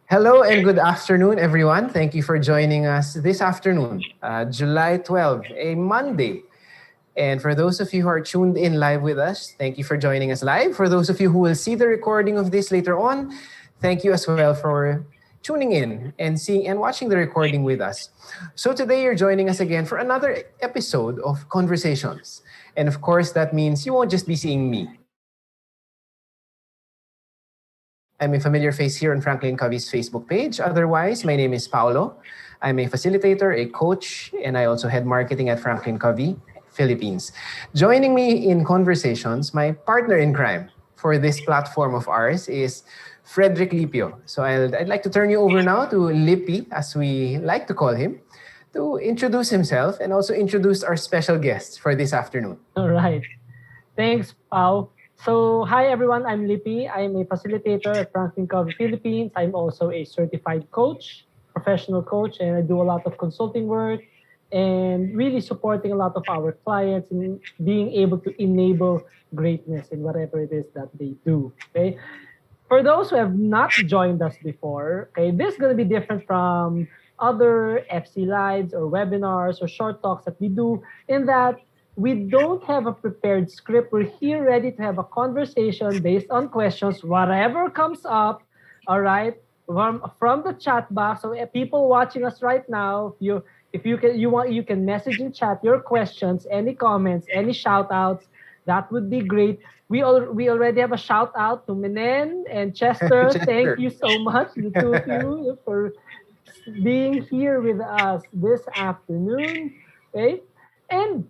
Hello and good afternoon, everyone. Thank you for joining us this afternoon, July 12th, a Monday. And for those of you who are tuned in live with us, thank you for joining us live. For those of you who will see the recording of this later on, thank you as well for tuning in and seeing and watching the recording with us. So today you're joining us again for another episode of Conversations. And of course, that means you won't just be seeing me. I'm a familiar face here on Franklin Covey's Facebook page. Otherwise, my name is Paolo. I'm a facilitator, a coach, and I also head marketing at FranklinCovey Philippines. Joining me in conversations, my partner in crime for this platform of ours is Frederick Lipio. So I'd like to turn you over now to Lippy, as we like to call him, to introduce himself and also introduce our special guests for this afternoon. All right. Thanks, Pao. So, hi everyone, I'm Lippy. I'm a facilitator at FranklinCovey Philippines. I'm also a certified coach, professional coach, and I do a lot of consulting work and really supporting a lot of our clients in being able to enable greatness in whatever it is that they do. Okay. For those who have not joined us before, okay, this is going to be different from other FC Lives or webinars or short talks that we do in that we don't have a prepared script. We're here ready to have a conversation based on questions, whatever comes up, all right, from the chat box. So people watching us right now, if you can message in chat your questions, any comments, any shout outs. That would be great. We already have a shout out to Menen and Chester. Thank you so much, the two of you, for being here with us this afternoon. Okay, and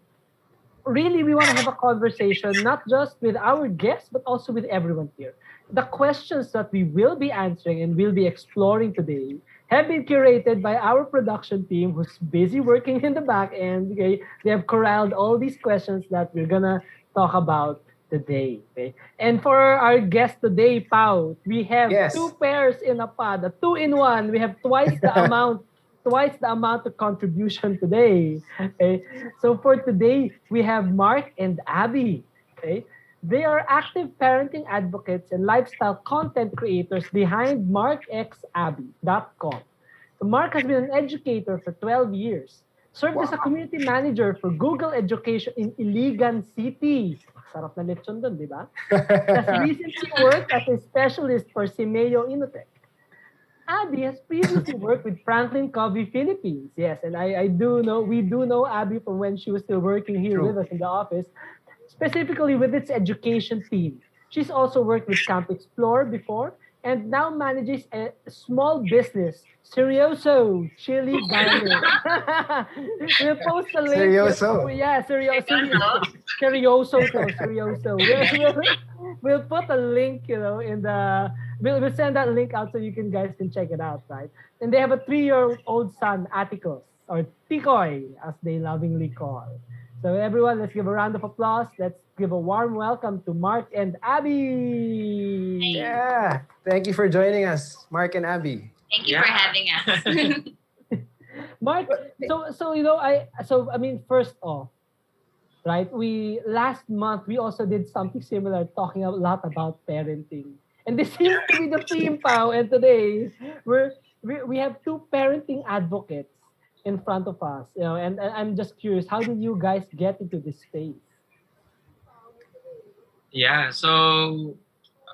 really, we want to have a conversation not just with our guests, but also with everyone here. The questions that we will be answering and will be exploring today have been curated by our production team who's busy working in the back end. Okay? They have corralled all these questions that we're going to talk about today. Okay? And for our guest today, Pau, we have two pairs in a pod, a two-in-one. We have twice the amount of contribution today. Okay? So for today, we have Mark and Abi. Okay? They are active parenting advocates and lifestyle content creators behind markxabi.com. So Mark has been an educator for 12 years, served as a community manager for Google Education in Iligan City. Sarap na lechon dun, di ba? Has recently worked as a specialist for Simeo Innotech. Abi has previously worked with FranklinCovey Philippines. Yes, and we do know Abi from when she was still working here with us in the office, specifically with its education team. She's also worked with Camp Explore before and now manages a small business, Seryoso Chili Diner. We'll post a link. Seryoso? Yeah, Seryoso. We'll put a link, in the... We'll send that link out so you guys can check it out, right? And they have a 3-year-old son, Atticus, or Tikoy, as they lovingly call. So everyone, let's give a round of applause. Let's give a warm welcome to Mark and Abi. Yeah, thank you for joining us, Mark and Abi. Thank you for having us. Mark, first off, right? Last month we also did something similar, talking a lot about parenting. And this seems to be the theme, Pao. And today, we have two parenting advocates in front of us. And I'm just curious, how did you guys get into this space? Yeah, so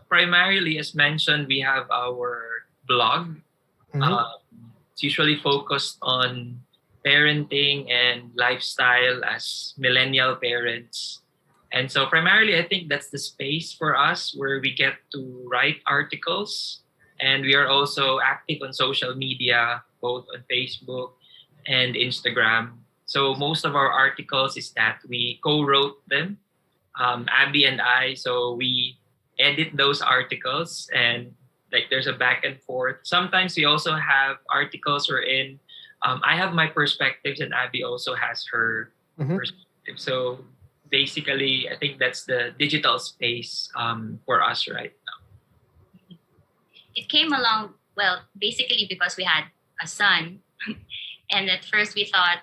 primarily, as mentioned, we have our blog. It's usually focused on parenting and lifestyle as millennial parents. And so primarily, I think that's the space for us where we get to write articles. And we are also active on social media, both on Facebook and Instagram. So most of our articles is that we co-wrote them, Abi and I. So we edit those articles and there's a back and forth. Sometimes we also have articles wherein I have my perspectives and Abi also has her perspective. So basically, I think that's the digital space for us right now. It came along, well, basically because we had a son. And at first we thought,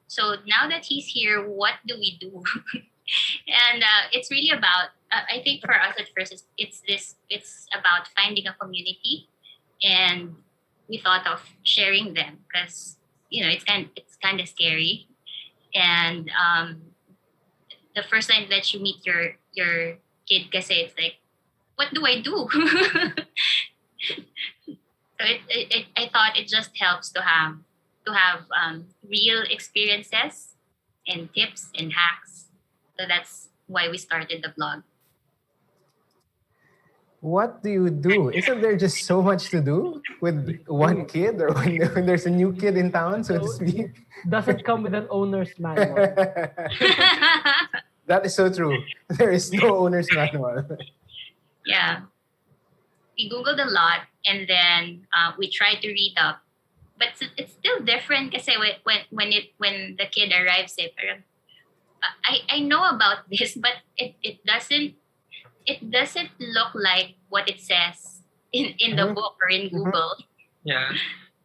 so now that he's here, what do we do? And it's really about, I think for us at first, it's about finding a community. And we thought of sharing them because, it's kind of scary. And the first time that you meet your kid, kasi it's like, what do I do? So I thought it just helps to have real experiences and tips and hacks. So that's why we started the blog. What do you do? Isn't there just so much to do with one kid, or when there's a new kid in town, so to speak? Doesn't come with an owner's manual. That is so true. There is no owner's manual. Yeah. We Googled a lot and then we tried to read up. But it's still different kasi when the kid arrives, parang, I know about this, but it doesn't look like what it says in the book or in Google. Yeah.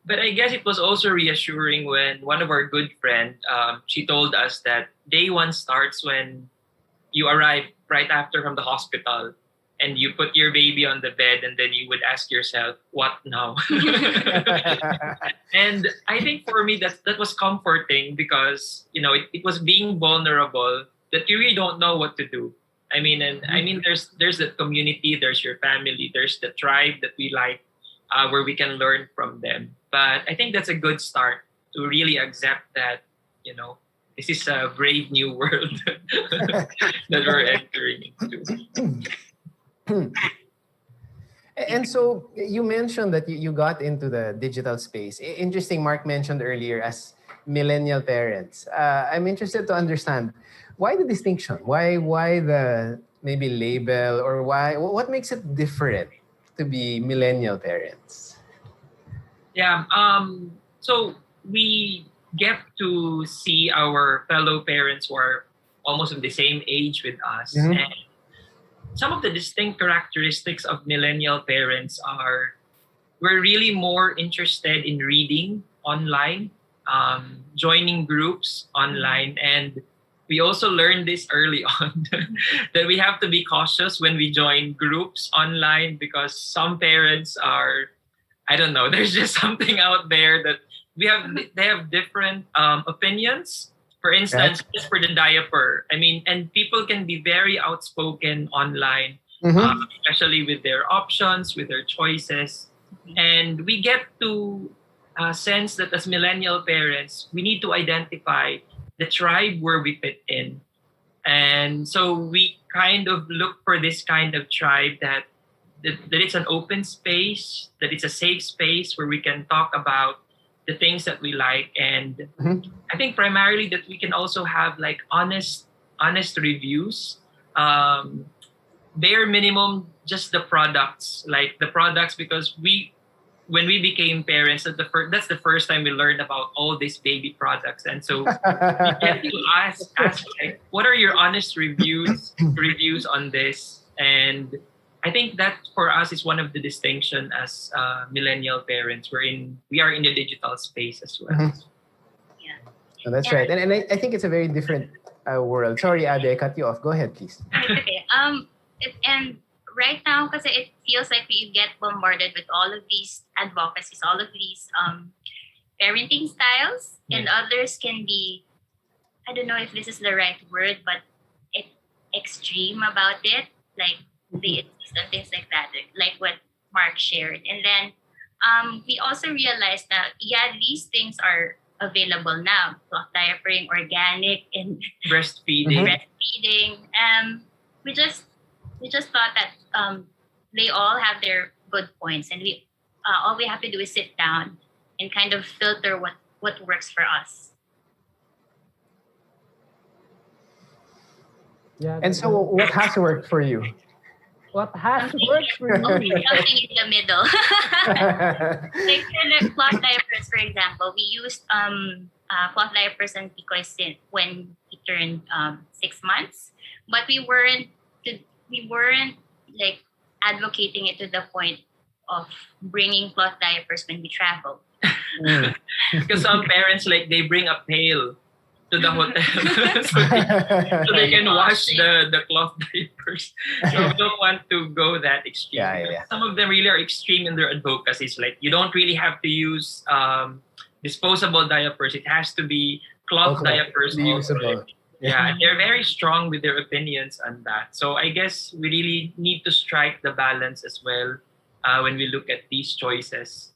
But I guess it was also reassuring when one of our good friends, she told us that day one starts when you arrive right after from the hospital and you put your baby on the bed and then you would ask yourself, what now? And I think for me that was comforting because, it was being vulnerable that you really don't know what to do. I mean, there's the community, there's your family, there's the tribe that we like, where we can learn from them. But I think that's a good start to really accept that, this is a brave new world that we're entering into. And so you mentioned that you got into the digital space. Interesting, Mark mentioned earlier as millennial parents. I'm interested to understand why the distinction? Why the maybe label, or what makes it different to be millennial parents? Yeah. So we get to see our fellow parents who are almost of the same age with us. Mm-hmm. And some of the distinct characteristics of millennial parents are we're really more interested in reading online, joining groups online, and we also learned this early on that we have to be cautious when we join groups online because some parents are, I don't know, there's just something out there that they have different opinions. For instance, just for the diaper. I mean, and people can be very outspoken online, especially with their options, with their choices. And we get to sense that as millennial parents, we need to identify the tribe where we fit in. And so we kind of look for this kind of tribe that it's an open space, that it's a safe space where we can talk about the things that we like. And I think primarily that we can also have like honest reviews, bare minimum, just the products, because when we became parents, that's the first time we learned about all these baby products. And so we get to ask like, what are your honest reviews on this? And I think that for us is one of the distinction as millennial parents. We are in the digital space as well. Yeah. Oh, that's right. And I think it's a very different world. Sorry, Abi, I cut you off. Go ahead, please. It's okay. And right now, because it feels like we get bombarded with all of these advocacies, all of these parenting styles, and others can be, I don't know if this is the right word, but extreme about it, like they exist and things like that, like what Mark shared. And then we also realized that, these things are available now. Cloth diapering, organic, and breastfeeding. We just thought that they all have their good points, and we all we have to do is sit down and kind of filter what works for us. Yeah. And so what has worked for you? What has worked for you? Something in the middle. Like for the cloth diapers, for example, we used cloth diapers and decoys when he turned 6 months, but we weren't like advocating it to the point of bringing cloth diapers when we travel. Because some parents, like, they bring a pail to the hotel so they can wash the cloth diapers. So we don't want to go that extreme. Yeah. Some of them really are extreme in their advocacies. Like, you don't really have to use disposable diapers. It has to be cloth diapers. Reusable. Yeah, they're very strong with their opinions on that. So I guess we really need to strike the balance as well when we look at these choices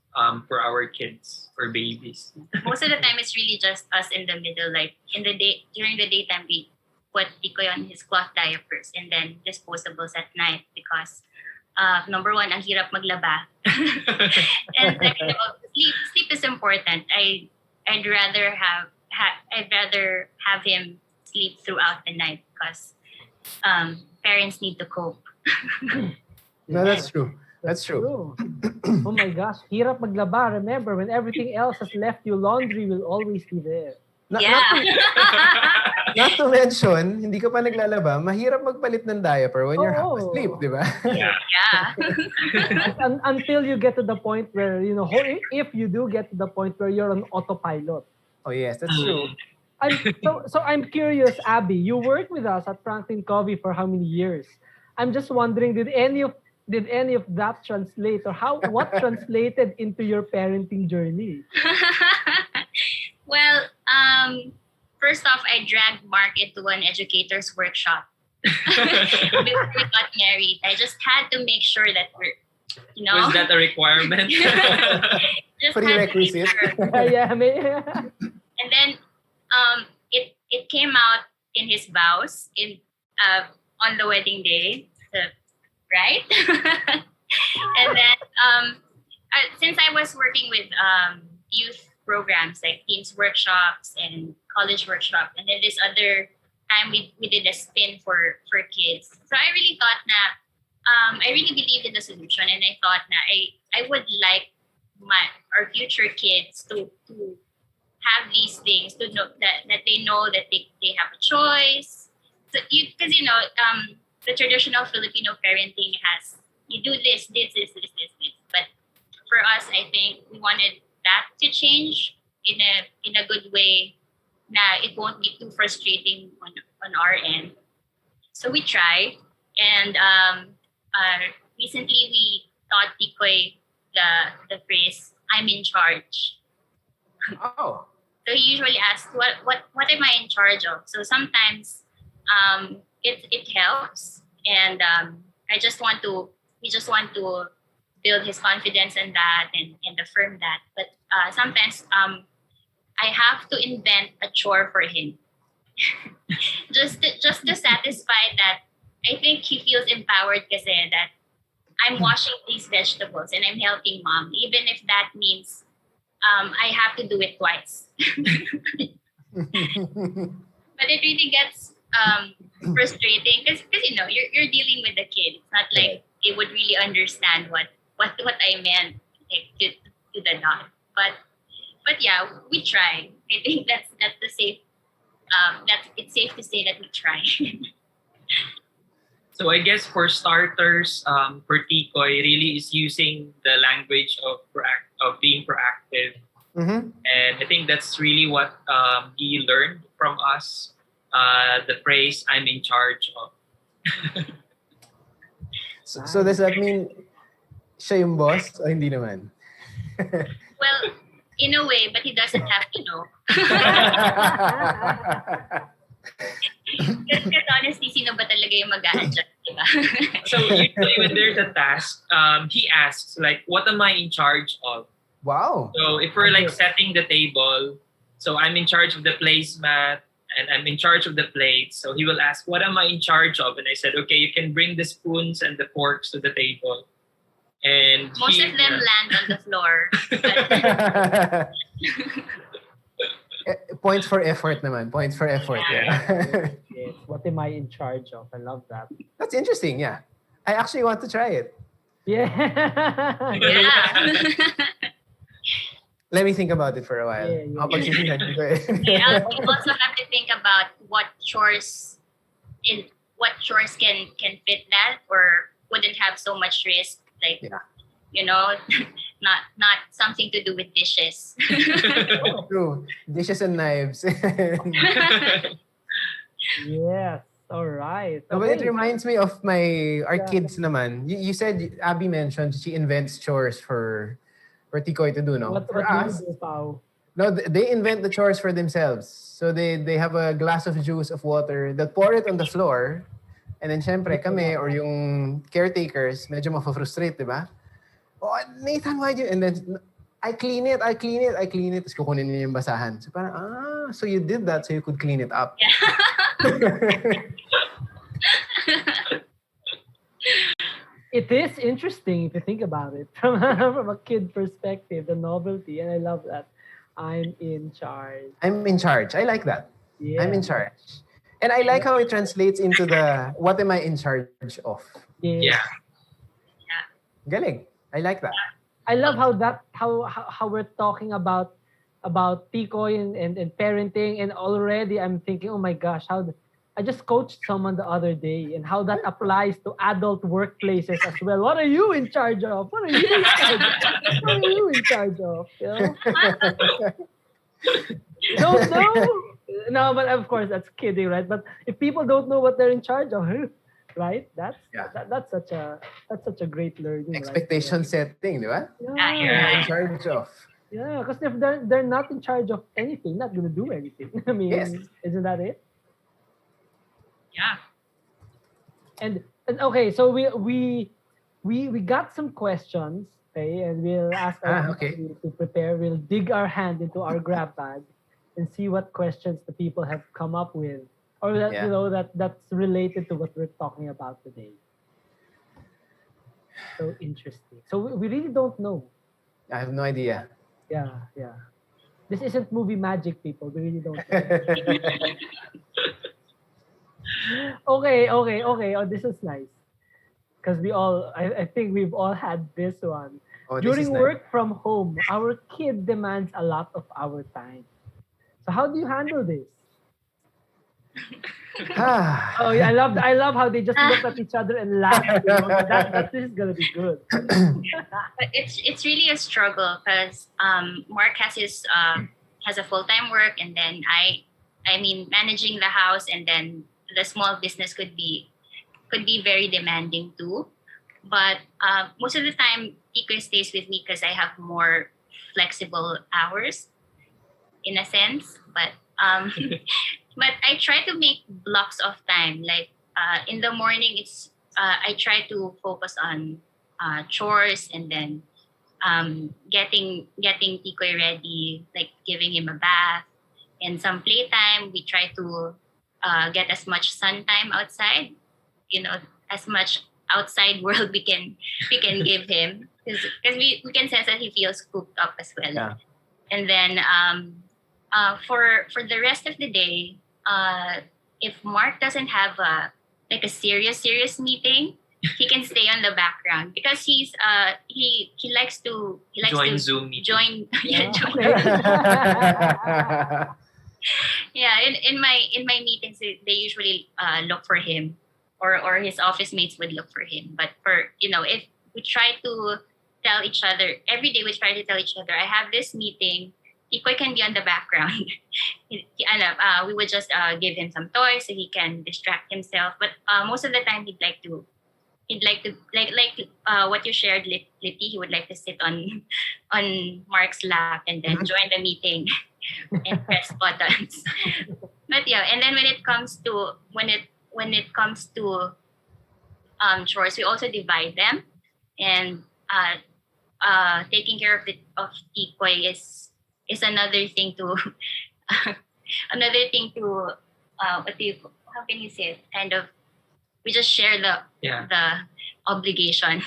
for our kids, for babies. Most of the time, it's really just us in the middle. Like during the daytime, we put Tikoy on his cloth diapers and then disposables at night because number one, ang hirap maglaba, and second of all, sleep is important. I'd rather have him sleep throughout the night because parents need to cope. No, that's true. That's true. Oh my gosh, hirap maglaba. Remember, when everything else has left you, laundry will always be there. Not to mention, hindi ka pa naglalaba, mahirap magpalit ng diaper when you're half asleep, di ba? Until you get to the point where, if you do get to the point where you're on autopilot. Oh yes, that's true. So I'm curious, Abi, you worked with us at FranklinCovey for how many years? I'm just wondering, did any of that translate, or what translated into your parenting journey? Well, first off, I dragged Mark into an educator's workshop before we got married. I just had to make sure that we're, Was that a requirement? Just Prerequisite. And then it came out in his vows on the wedding day, right? And then since I was working with youth programs like teens workshops and college workshop, and then this other time we did a spin for kids. So I really thought I really believed in the solution, and I thought I would like our future kids to have these things, to know that they know that they have a choice. So because the traditional Filipino parenting has, you do this, but for us, I think we wanted that to change in a good way. It won't be too frustrating on our end. So we tried, and recently we taught Tikoy the phrase "I'm in charge." Oh. So he usually asks, "What am I in charge of?" So sometimes it helps, and we just want to build his confidence in that and affirm that. But sometimes I have to invent a chore for him just to satisfy that. I think he feels empowered kasi that I'm washing these vegetables and I'm helping mom, even if that means I have to do it twice. But it really gets frustrating because you're dealing with the kid. It's not like they would really understand what I meant, like, to the dot. But yeah, we try. I think that's the safe. It's safe to say that we try. So I guess for starters, for Tikoy, really is using the language of being proactive. Mm-hmm. And I think that's really what he learned from us. The phrase "I'm in charge of." So does that mean siya yung boss o hindi naman? Well, in a way, but he doesn't have to know. Because honestly, sino ba talaga yung mag-a-adjust, diba? So usually when there's a task, he asks, like, what am I in charge of? Wow. So if we're like setting the table, so I'm in charge of the placemat and I'm in charge of the plates. So he will ask, what am I in charge of? And I said, okay, you can bring the spoons and the forks to the table. And most of them land on the floor. Points for effort naman. Points for effort. Yeah. Yes. What am I in charge of? I love that. That's interesting, yeah. I actually want to try it. Yeah. Yeah. Let me think about it for a while. Yeah. Pagsisihan ko eh. Yeah, you also have to think about what chores can fit that or wouldn't have so much risk, like not something to do with dishes. True. Dishes and knives. Yes. All right. No, but it reminds me of our kids naman. You said, Abby mentioned she invents chores for Tikoy to do, no? What For do you us, do, Pao? no, they invent the chores for themselves. So they have a glass of juice, of water, they'll pour it on the floor, and then syempre kami or yung caretakers, medyo mafrustrate, di ba? Oh, Nathan, why do you? And then, I clean it. Tapos kukunin niya yung basahan. So parang, so you did that so you could clean it up. It is interesting if you think about it from a kid perspective, the novelty, and I love that. I'm in charge. I'm in charge. I like that. Yeah. I'm in charge. And I like how it translates into the, what am I in charge of? Yeah. Galing. I like that. I love how we're talking about tikoy and parenting, and already I'm thinking, oh my gosh, I just coached someone the other day and how that applies to adult workplaces as well. What are you in charge of? What are you in charge of? You know? Don't know. No, but of course that's kidding, right? But if people don't know what they're in charge of, right? That's such a great learning. Expectation right? setting, di ba? Yeah. In charge of. Yeah, because if they're not in charge of anything, not gonna do anything. I mean, isn't that it? Yeah. And okay, so we got some questions, okay, and we'll ask our people to prepare. We'll dig our hand into our grab bag and see what questions the people have come up with, or that that's related to what we're talking about today. So interesting. So we really don't know. I have no idea. Yeah. This isn't movie magic, people. We really don't know. Okay. Oh, this is nice. Because I think we've all had this one. Oh, During work from home, our kid demands a lot of our time. So how do you handle this? Oh yeah, I love how they just look at each other and laugh. You know? that this is gonna be good. But it's really a struggle because Mark has a full-time work, and then I mean managing the house, and then the small business could be very demanding too. But most of the time, Tikoy stays with me because I have more flexible hours, in a sense. But but I try to make blocks of time. Like in the morning, I try to focus on chores, and then getting Tikoy ready, like giving him a bath and some playtime. We try to get as much sun time outside, as much outside world we can give him, because we can sense that he feels cooped up as well. Yeah. And then for the rest of the day, if Mark doesn't have a serious meeting, he can stay on the background because he likes to join Zoom meeting. Join. Yeah, in my meetings, they usually look for him, or his office mates would look for him. But if we try to tell each other every day, I have this meeting. Tikoy can be on the background. We would just give him some toys so he can distract himself. But most of the time, he'd like to what you shared, Lippy. He would like to sit on Mark's lap and then join the meeting and press buttons. But yeah, and then when it comes to chores, we also divide them, and taking care of Tikoy is another thing to how can you say it? Kind of, we just share the obligation.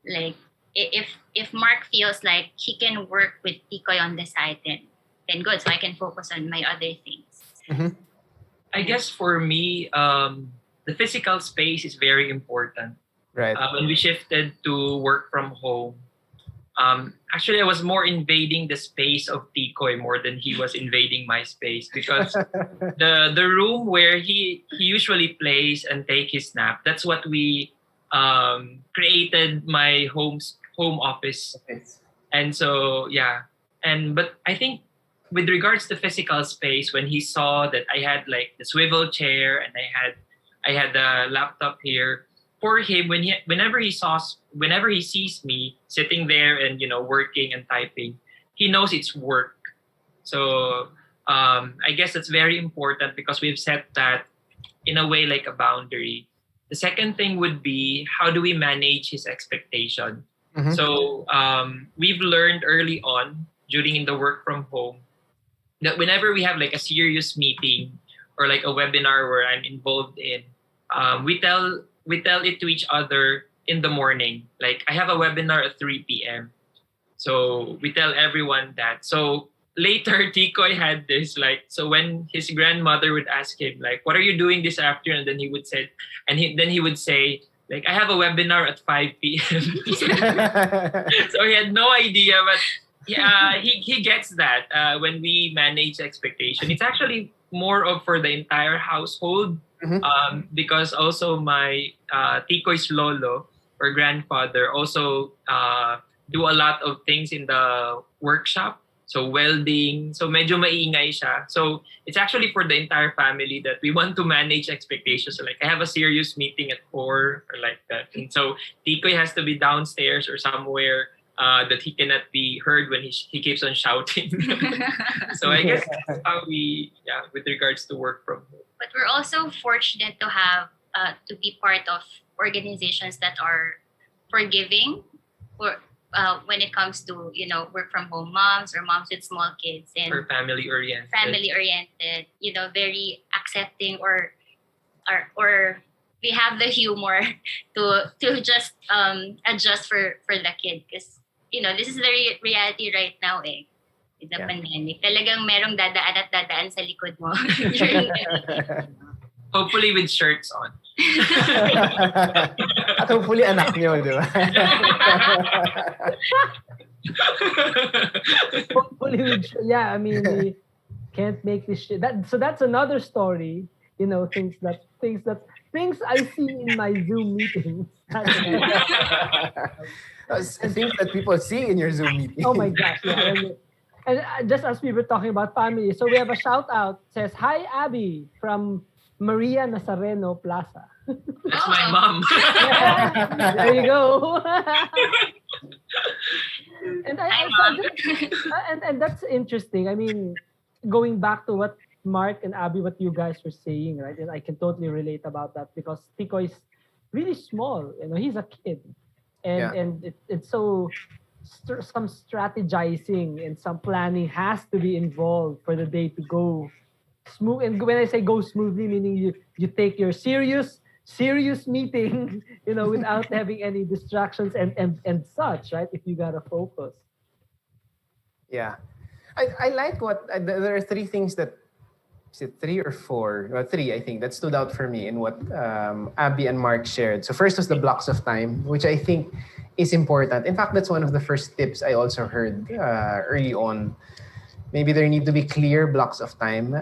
Like if Mark feels like he can work with Tikoy on the side, then good, so I can focus on my other things. Mm-hmm. I guess for me, the physical space is very important. Right. When we shifted to work from home, Actually, I was more invading the space of Tikoy more than he was invading my space, because the room where he usually plays and take his nap, that's what we created my home office. And so yeah, but I think with regards to physical space, when he saw that I had like the swivel chair and I had the laptop here, for him, whenever he sees me sitting there and working and typing, he knows it's work. So I guess that's very important, because we've set that in a way like a boundary. The second thing would be, how do we manage his expectation? Mhm. So we've learned early on during in the work from home that whenever we have like a serious meeting or like a webinar where I'm involved in, we tell it to each other in the morning. Like, I have a webinar at 3 p.m. So we tell everyone that. So later, Tikoy had this, like, so when his grandmother would ask him, like, what are you doing this afternoon? Then he would say, then he would say, like, I have a webinar at 5 p.m. So he had no idea, but yeah, he gets that when we manage expectation. It's actually more of for the entire household, Mhm. because also my Tikoy's lolo or grandfather also do a lot of things in the workshop. So welding, so medyo maingay siya. So it's actually for the entire family that we want to manage expectations. So like, I have a serious meeting at 4 or like that. And so Tikoy has to be downstairs or somewhere that he cannot be heard when he keeps on shouting. So I guess that's how with regards to work from home. But we're also fortunate to have to be part of organizations that are forgiving for when it comes to work from home moms or moms with small kids, and Or family oriented. very accepting, or we have the humor to just adjust for the kid, because this is the reality right now, with the Yeah. pandemic. Talagang merong dadaan at dadaan sa likod mo during the meeting. Hopefully with shirts on. At hopefully anak niyo, di ba? Hopefully, I mean, we can't make this shit. So that's another story. Things I see in my Zoom meetings. Things that people see in your Zoom meeting. Oh my gosh! Yeah, and just as we were talking about family, so we have a shout out. Says, "Hi Abi from Maria Nazareno Plaza." That's my mom. There you go. And Hi, Mom. and that's interesting. I mean, going back to what Mark and Abby, what you guys were saying, right? And I can totally relate about that, because Tico is really small. He's a kid, and Yeah. it's so some strategizing and some planning has to be involved for the day to go smooth. And when I say go smoothly, meaning you take your serious meeting, without having any distractions and such, right? If you gotta focus. Yeah. I like there are three things that, is it three or four? Well, three, I think, that stood out for me in what Abby and Mark shared. So first was the blocks of time, which I think is important. In fact, that's one of the first tips I also heard early on. Maybe there need to be clear blocks of time.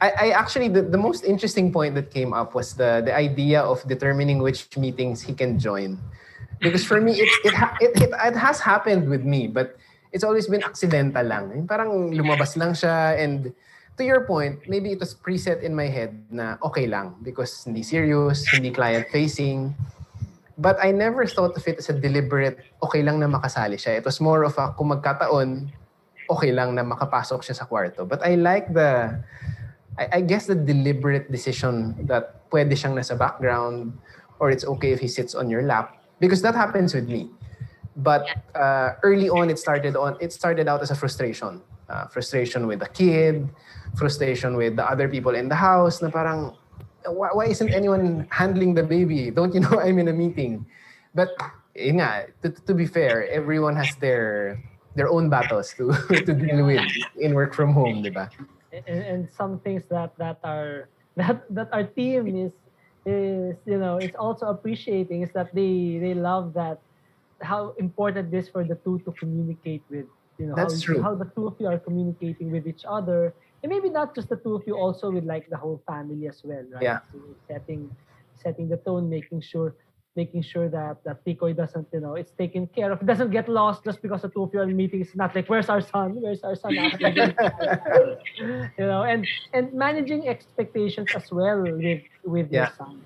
I actually, the most interesting point that came up was the idea of determining which meetings he can join. Because for me, it has happened with me, but it's always been accidental lang. Yung parang lumabas lang siya, and to your point, maybe it was preset in my head na okay lang because hindi serious, hindi client-facing. But I never thought of it as a deliberate, okay lang na makasali siya. It was more of a, kung magkataon, okay lang na makapasok siya sa kwarto. But I like I guess the deliberate decision that pwede siyang nasa background, or it's okay if he sits on your lap, because that happens with me. But early on, it started out as a frustration. Frustration with the kid, frustration with the other people in the house, na parang, why isn't anyone handling the baby? Don't you know I'm in a meeting? But yun nga, to be fair, everyone has their own battles to deal with in work from home, di ba? And some things that our team is also appreciating is that they love that how important it is for the two to communicate with, That's true. how the two of you are communicating with each other, and maybe not just the two of you, also with like the whole family as well, right? Yeah. So setting the tone, making sure that Tikoy doesn't, it's taken care of, doesn't get lost just because the two of you are in meetings. It's not like, where's our son? Where's our son after this? And managing expectations as well with your Yeah. son.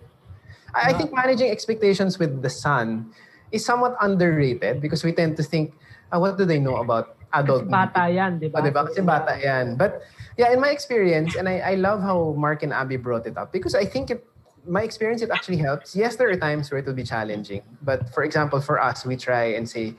I think managing expectations with the son is somewhat underrated because we tend to think, what do they know about Kasi adult bata yan, di O, ba? diba? Kasi bata yan. But yeah, in my experience, and I love how Mark and Abi brought it up because I think my experience, it actually helps. Yes, there are times where it will be challenging. But for example, for us, we try and say,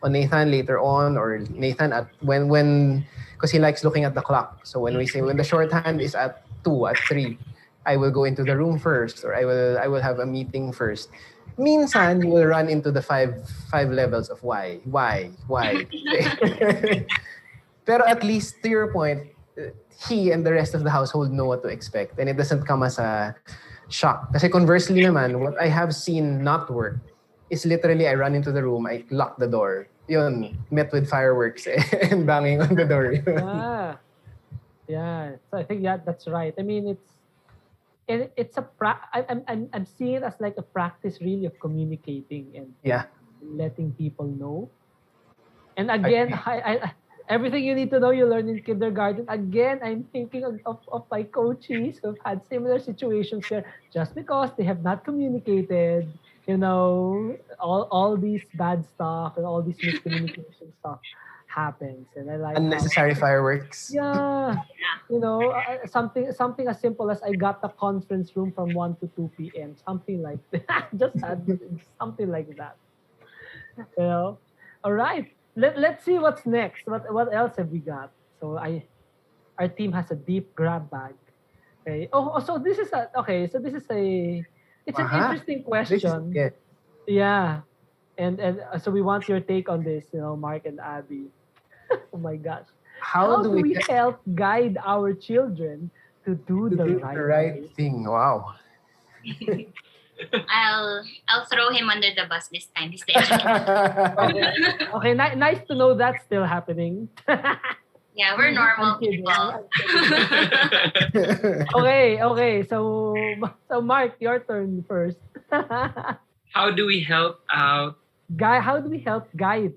Nathan later on, or Nathan at when because he likes looking at the clock. So when we say, when the shorthand is at 2, at 3, I will go into the room first, or I will have a meeting first. Minsan, you will run into the five levels of why. Pero at least, to your point, he and the rest of the household know what to expect. And it doesn't come as a shock. Kasi conversely naman, what I have seen not work is literally I run into the room, I lock the door. Yun, met with fireworks and banging on the door. Yeah. So I think that's right. I mean, it's I'm seeing it as like a practice really of communicating and Yeah. letting people know. And again, I everything you need to know you learn in kindergarten. Again, I'm thinking of my coaches who've had similar situations where just because they have not communicated, all these bad stuff and all these miscommunication stuff happens. And I like Unnecessary fireworks. Yeah. Something as simple as I got the conference room from 1 to 2 p.m. Something like that. Something like that. All right. Let's see what's next. What else have we got? So our team has a deep grab bag. Okay. So this is it's an interesting question. Yeah. And so we want your take on this, Mark and Abby. Oh my gosh. How do we help guide our children to do the right thing? Wow. I'll throw him under the bus this time. He's the educator. Okay. Nice to know that's still happening. Yeah, we're normal people. Okay. So Mark, your turn first. How do we help out? How do we help guide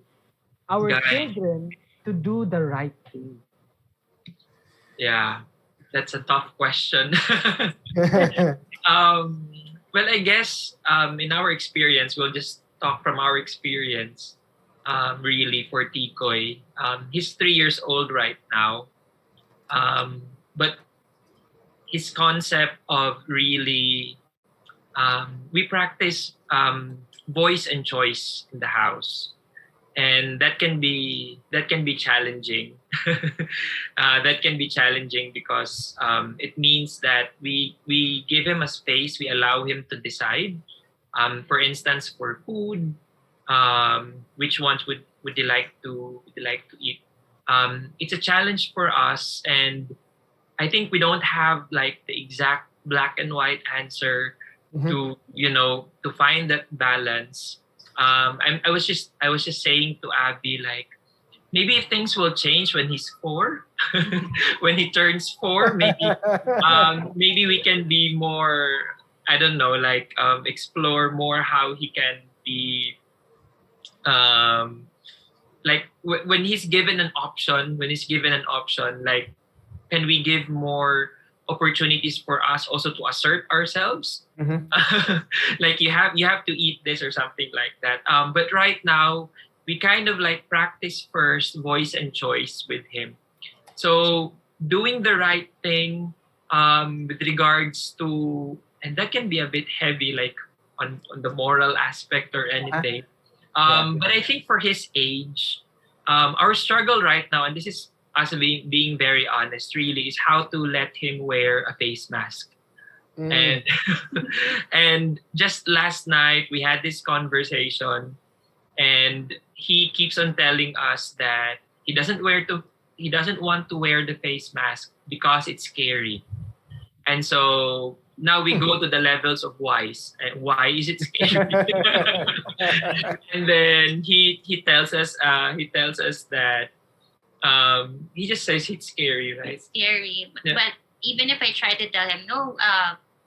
our children to do the right thing? Yeah, that's a tough question. Well, I guess in our experience, we'll just talk from our experience. Really, for Tikoy, he's 3 years old right now, but his concept of really, we practice voice and choice in the house. And that can be challenging. That can be challenging because it means that we give him a space, we allow him to decide. For instance, for food, which ones would you like to eat? It's a challenge for us, and I think we don't have like the exact black and white answer to find that balance. I was just saying to Abby, like, maybe if things will change when he's 4, when he turns 4, maybe we can be more, I don't know, like explore more how he can be, like when he's given an option, like, can we give more opportunities for us also to assert ourselves? Like you have to eat this or something like that. But right now we kind of like practice first voice and choice with him. So doing the right thing with regards to, and that can be a bit heavy, like on the moral aspect or anything. But I think for his age, our struggle right now, and this is us being very honest, really, is how to let him wear a face mask. And just last night we had this conversation, and he keeps on telling us that he doesn't want to wear the face mask because it's scary. And so now we go to the levels of whys. Why is it scary? And then he tells us that he just says it's scary, right? It's scary. Yeah. But even if I try to tell him, no,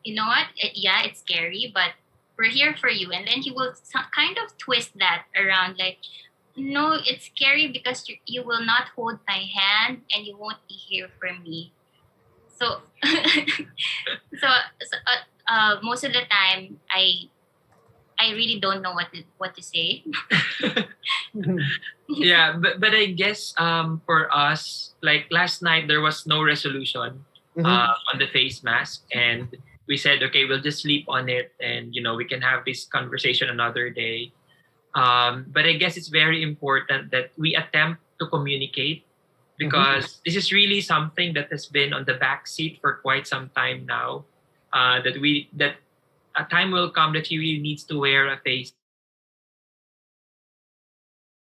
you know what? Yeah, it's scary, but we're here for you. And then he will kind of twist that around like, no, it's scary because you will not hold my hand and you won't be here for me. So, most of the time, I really don't know what to say. Yeah, but I guess for us, like last night there was no resolution on the face mask, and we said, okay, we'll just sleep on it, and we can have this conversation another day. But I guess it's very important that we attempt to communicate, because this is really something that has been on the back seat for quite some time now. That a time will come that he really needs to wear a face.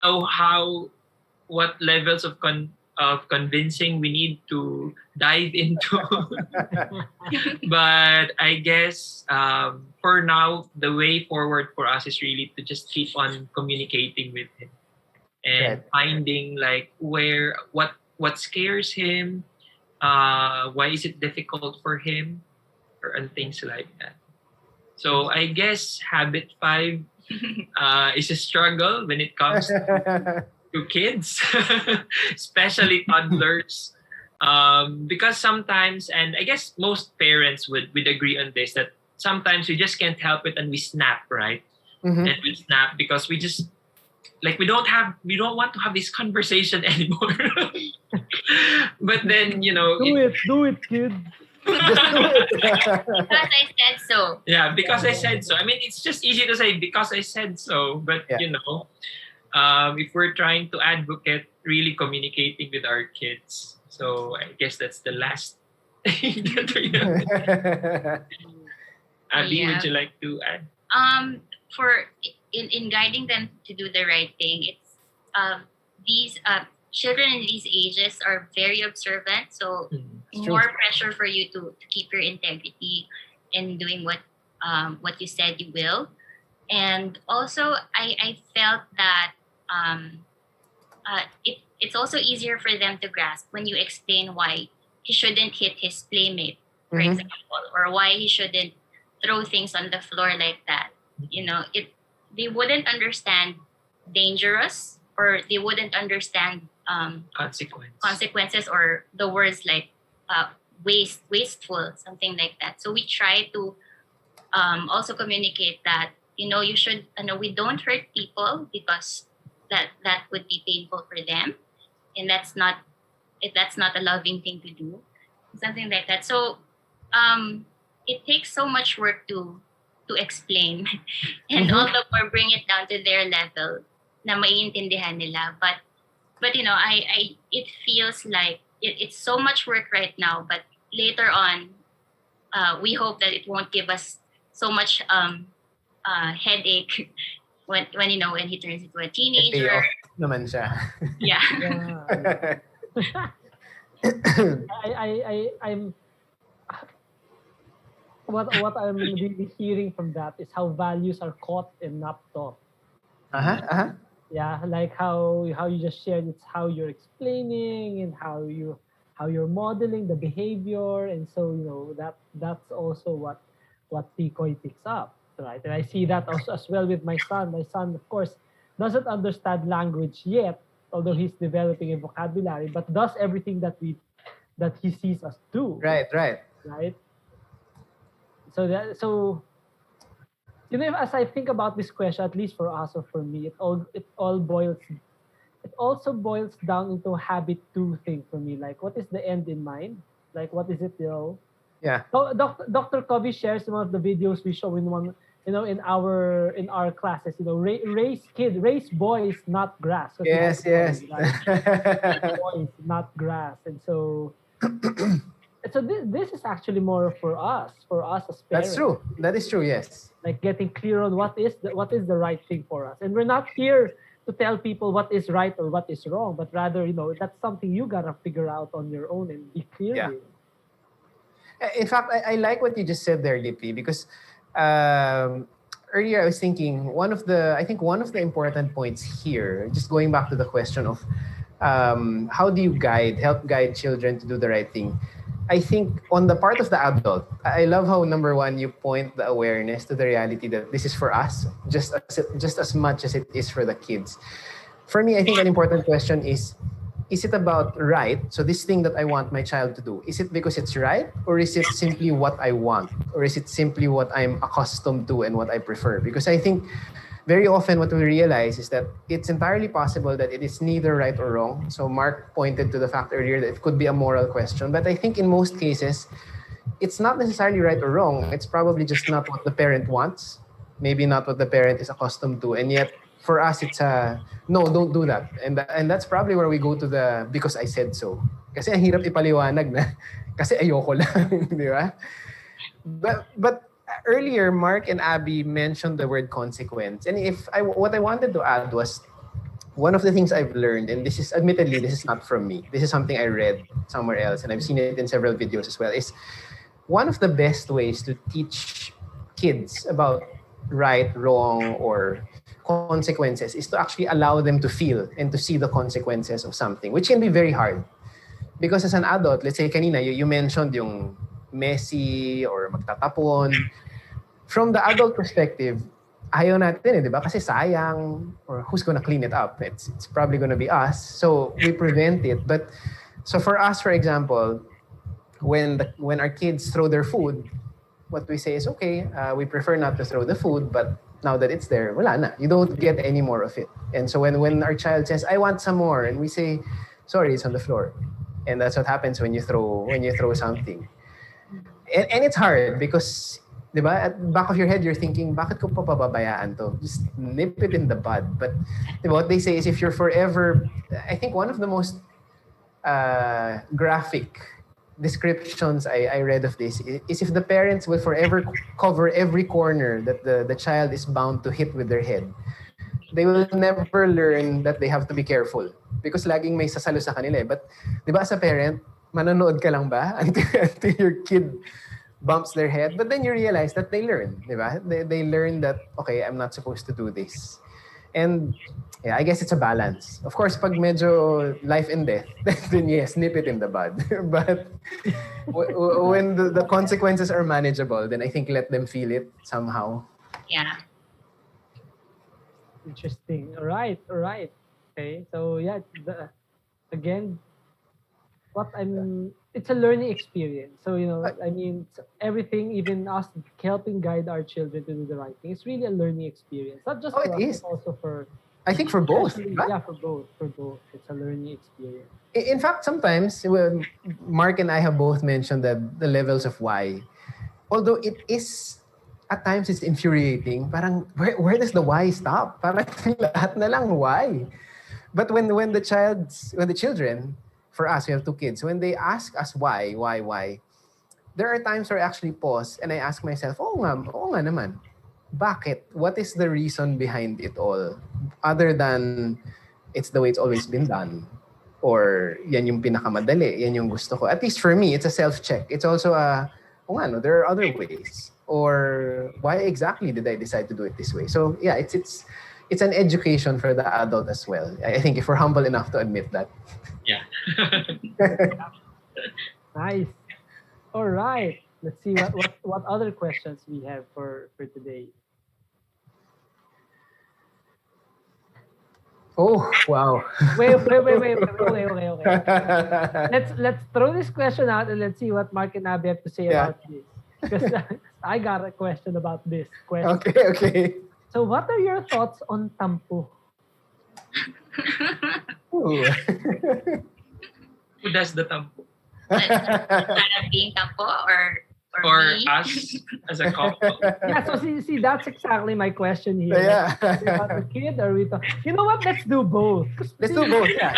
Know what levels of convincing we need to dive into. But I guess for now, the way forward for us is really to just keep on communicating with him and finding like what scares him, why is it difficult for him, and things like that. So I guess habit 5 is a struggle when it comes to kids, especially toddlers. Because sometimes, and I guess most parents would agree on this, that sometimes we just can't help it and we snap, right? And we snap because we just we don't want to have this conversation anymore. But then do it, kid. Just do it. Because I said so. Yeah, because I said so. I mean, it's just easy to say because I said so, but if we're trying to advocate really communicating with our kids, so I guess that's the last thing that we have. Abi, would you like to add? For in guiding them to do the right thing, it's these children in these ages are very observant, so more pressure for you to keep your integrity in doing what you said you will. And also I felt that it's also easier for them to grasp when you explain why he shouldn't hit his playmate, for example, or why he shouldn't throw things on the floor like that. They wouldn't understand dangerous, or they wouldn't understand consequences, or the words like wasteful, something like that. So we try to also communicate that you should we don't hurt people, because that would be painful for them, and that's not a loving thing to do, something like that. So it takes so much work to explain and all the more bring it down to their level na maiintindihan nila. But I it feels like it's so much work right now, but later on we hope that it won't give us so much headache when he turns into a teenager. Naman siya. Yeah. I'm what I'm really hearing from that is how values are caught and not taught. Yeah, like how you just shared, it's how you're explaining and how you're modeling the behavior, and so that's also what Tikoy picks up, right? And I see that also as well with my son. My son, of course, doesn't understand language yet, although he's developing a vocabulary, but does everything that he sees us do. Right. So as I think about this question, at least for us or for me, it also boils down into habit 2 thing for me. Like, what is the end in mind? Like, what is it? Yeah. So Dr. Covey shares one of the videos we show in our classes. Raise boys, not grass. Yes. Raise boys, not grass, and so. So this is actually more for us as parents. That's true. That is true. Yes. Like getting clear on what is the right thing for us, and we're not here to tell people what is right or what is wrong, but rather that's something you gotta figure out on your own and be clear with. In fact, I like what you just said there, Lippy, because earlier I was thinking I think one of the important points here, just going back to the question of how do you help guide children to do the right thing? I think on the part of the adult, I love how number one, you point the awareness to the reality that this is for us, just as much as it is for the kids. For me, I think an important question is it about right? So this thing that I want my child to do, is it because it's right? Or is it simply what I want? Or is it simply what I'm accustomed to and what I prefer? Because I think very often what we realize is that it's entirely possible that it is neither right or wrong. So Mark pointed to the fact earlier that it could be a moral question. But I think in most cases, it's not necessarily right or wrong. It's probably just not what the parent wants. Maybe not what the parent is accustomed to. And yet, for us, it's no, don't do that. And that's probably where we go to the because I said so. Kasi ang hirap ipaliwanag na kasi ayoko lang, di ba? But earlier, Mark and Abby mentioned the word consequence. And what I wanted to add was one of the things I've learned, and this is not from me. This is something I read somewhere else, and I've seen it in several videos as well, is one of the best ways to teach kids about right, wrong, or consequences is to actually allow them to feel and to see the consequences of something, which can be very hard. Because as an adult, let's say kanina, you mentioned yung messy or magtatapon. From the adult perspective, ayaw natin di ba? Kasi sayang, or who's gonna clean it up? It's probably gonna be us. So we prevent it. But so for us, for example, when our kids throw their food, what we say is, okay, we prefer not to throw the food, but now that it's there, wala na. You don't get any more of it. And so when our child says, I want some more, and we say, sorry, it's on the floor. And that's what happens when you throw something. And it's hard because, di ba, at the back of your head, you're thinking, bakit ko pa pababayaan to? Just nip it in the bud. But di ba, what they say is if you're forever, I think one of the most graphic descriptions I read of this is if the parents will forever cover every corner that the child is bound to hit with their head, they will never learn that they have to be careful because laging may sasalo sa kanila. But di ba as a parent, manonood ka lang ba until your kid bumps their head? But then you realize that they learn, di ba? They learn that, okay, I'm not supposed to do this. And yeah, I guess it's a balance. Of course, pag medyo life and death, then yes, nip it in the bud. But when the consequences are manageable, then I think let them feel it somehow. Yeah. Interesting. All right. Okay. So yeah, again, it's a learning experience. So, I mean, everything, even us helping guide our children to do the right thing, it's really a learning experience. Not just for us, but also for... I think for both. Yeah, for both. It's a learning experience. In fact, sometimes, Mark and I have both mentioned that the levels of why, although it is, at times it's infuriating, parang, where does the why stop? Parang lahat na lang why. But when the children, for us, we have two kids, when they ask us why, there are times where I actually pause and I ask myself, oo nga naman. Bakit? What is the reason behind it all? Other than it's the way it's always been done. Or yan yung pinakamadali, yan yung gusto ko. At least for me, it's a self-check. It's also there are other ways. Or why exactly did I decide to do it this way? So yeah, it's an education for the adult as well. I think if we're humble enough to admit that. Yeah. Nice. All right. Let's see what other questions we have for today. Oh, wow. Wait. Let's throw this question out and let's see what Mark and Abby have to say about this. Because I got a question about this question. Okay. So what are your thoughts on tampo? Who Who does the tampo? Being tampo or Or me? us as a couple? Yeah, so see, that's exactly my question here. Yeah. Are we about the kid or we talk? You know what? Let's do both. Let's do both. Yeah.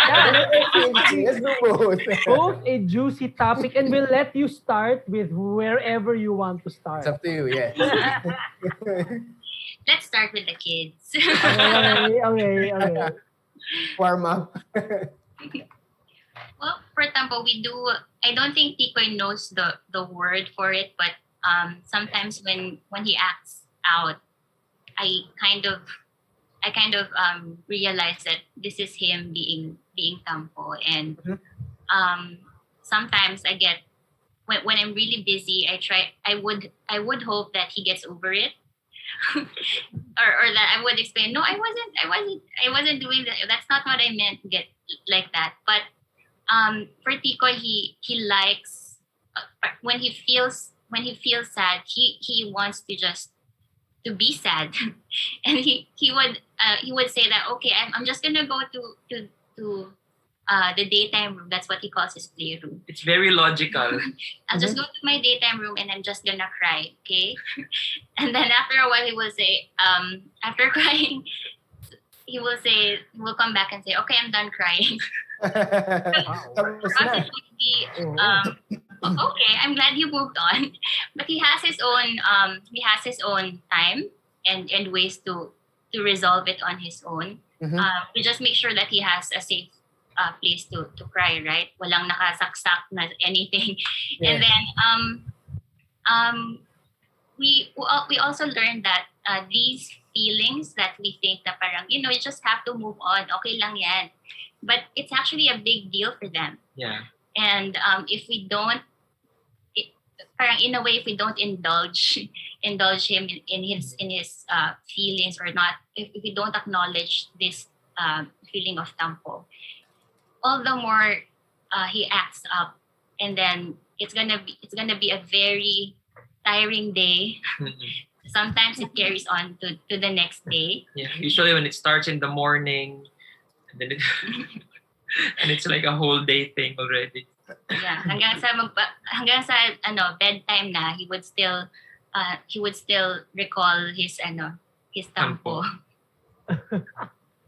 Let's do both. Both a juicy topic, and we'll let you start with wherever you want to start. It's up to you, yes. Let's start with the kids. Okay. Warm up. Well, for tampo, we do. I don't think Tikoy knows the word for it, but sometimes when he acts out, I kind of realize that this is him being tampo, and sometimes I get when I'm really busy, I would hope that he gets over it. or that I would explain, no, I wasn't doing that. That's not what I meant to get like that. But for Tikoy, he likes when he feels sad, he wants to just to be sad, and he would say that, okay, I'm just gonna go to the daytime room. That's what he calls his playroom. It's very logical. I'll just go to my daytime room and I'm just gonna cry, okay? And then after a while, he will say, after crying, he will come back and say, okay, I'm done crying. For us, it would be, okay, I'm glad you moved on. But he has his own time and ways to resolve it on his own. We just make sure that he has a safe place to cry, right? Walang nakasaksak na anything. Yeah. And then we also learned that these feelings that we think na parang, you just have to move on, okay lang yan. But it's actually a big deal for them. Yeah. And if we don't, parang in a way, if we don't indulge him in his feelings, or not, if we don't acknowledge this feeling of tampo, all the more he acts up, and then it's gonna be a very tiring day. Sometimes it carries on to the next day. Yeah, usually when it starts in the morning, and then and it's like a whole day thing already. Yeah, hanggang sa bedtime na, he would still recall his tampo.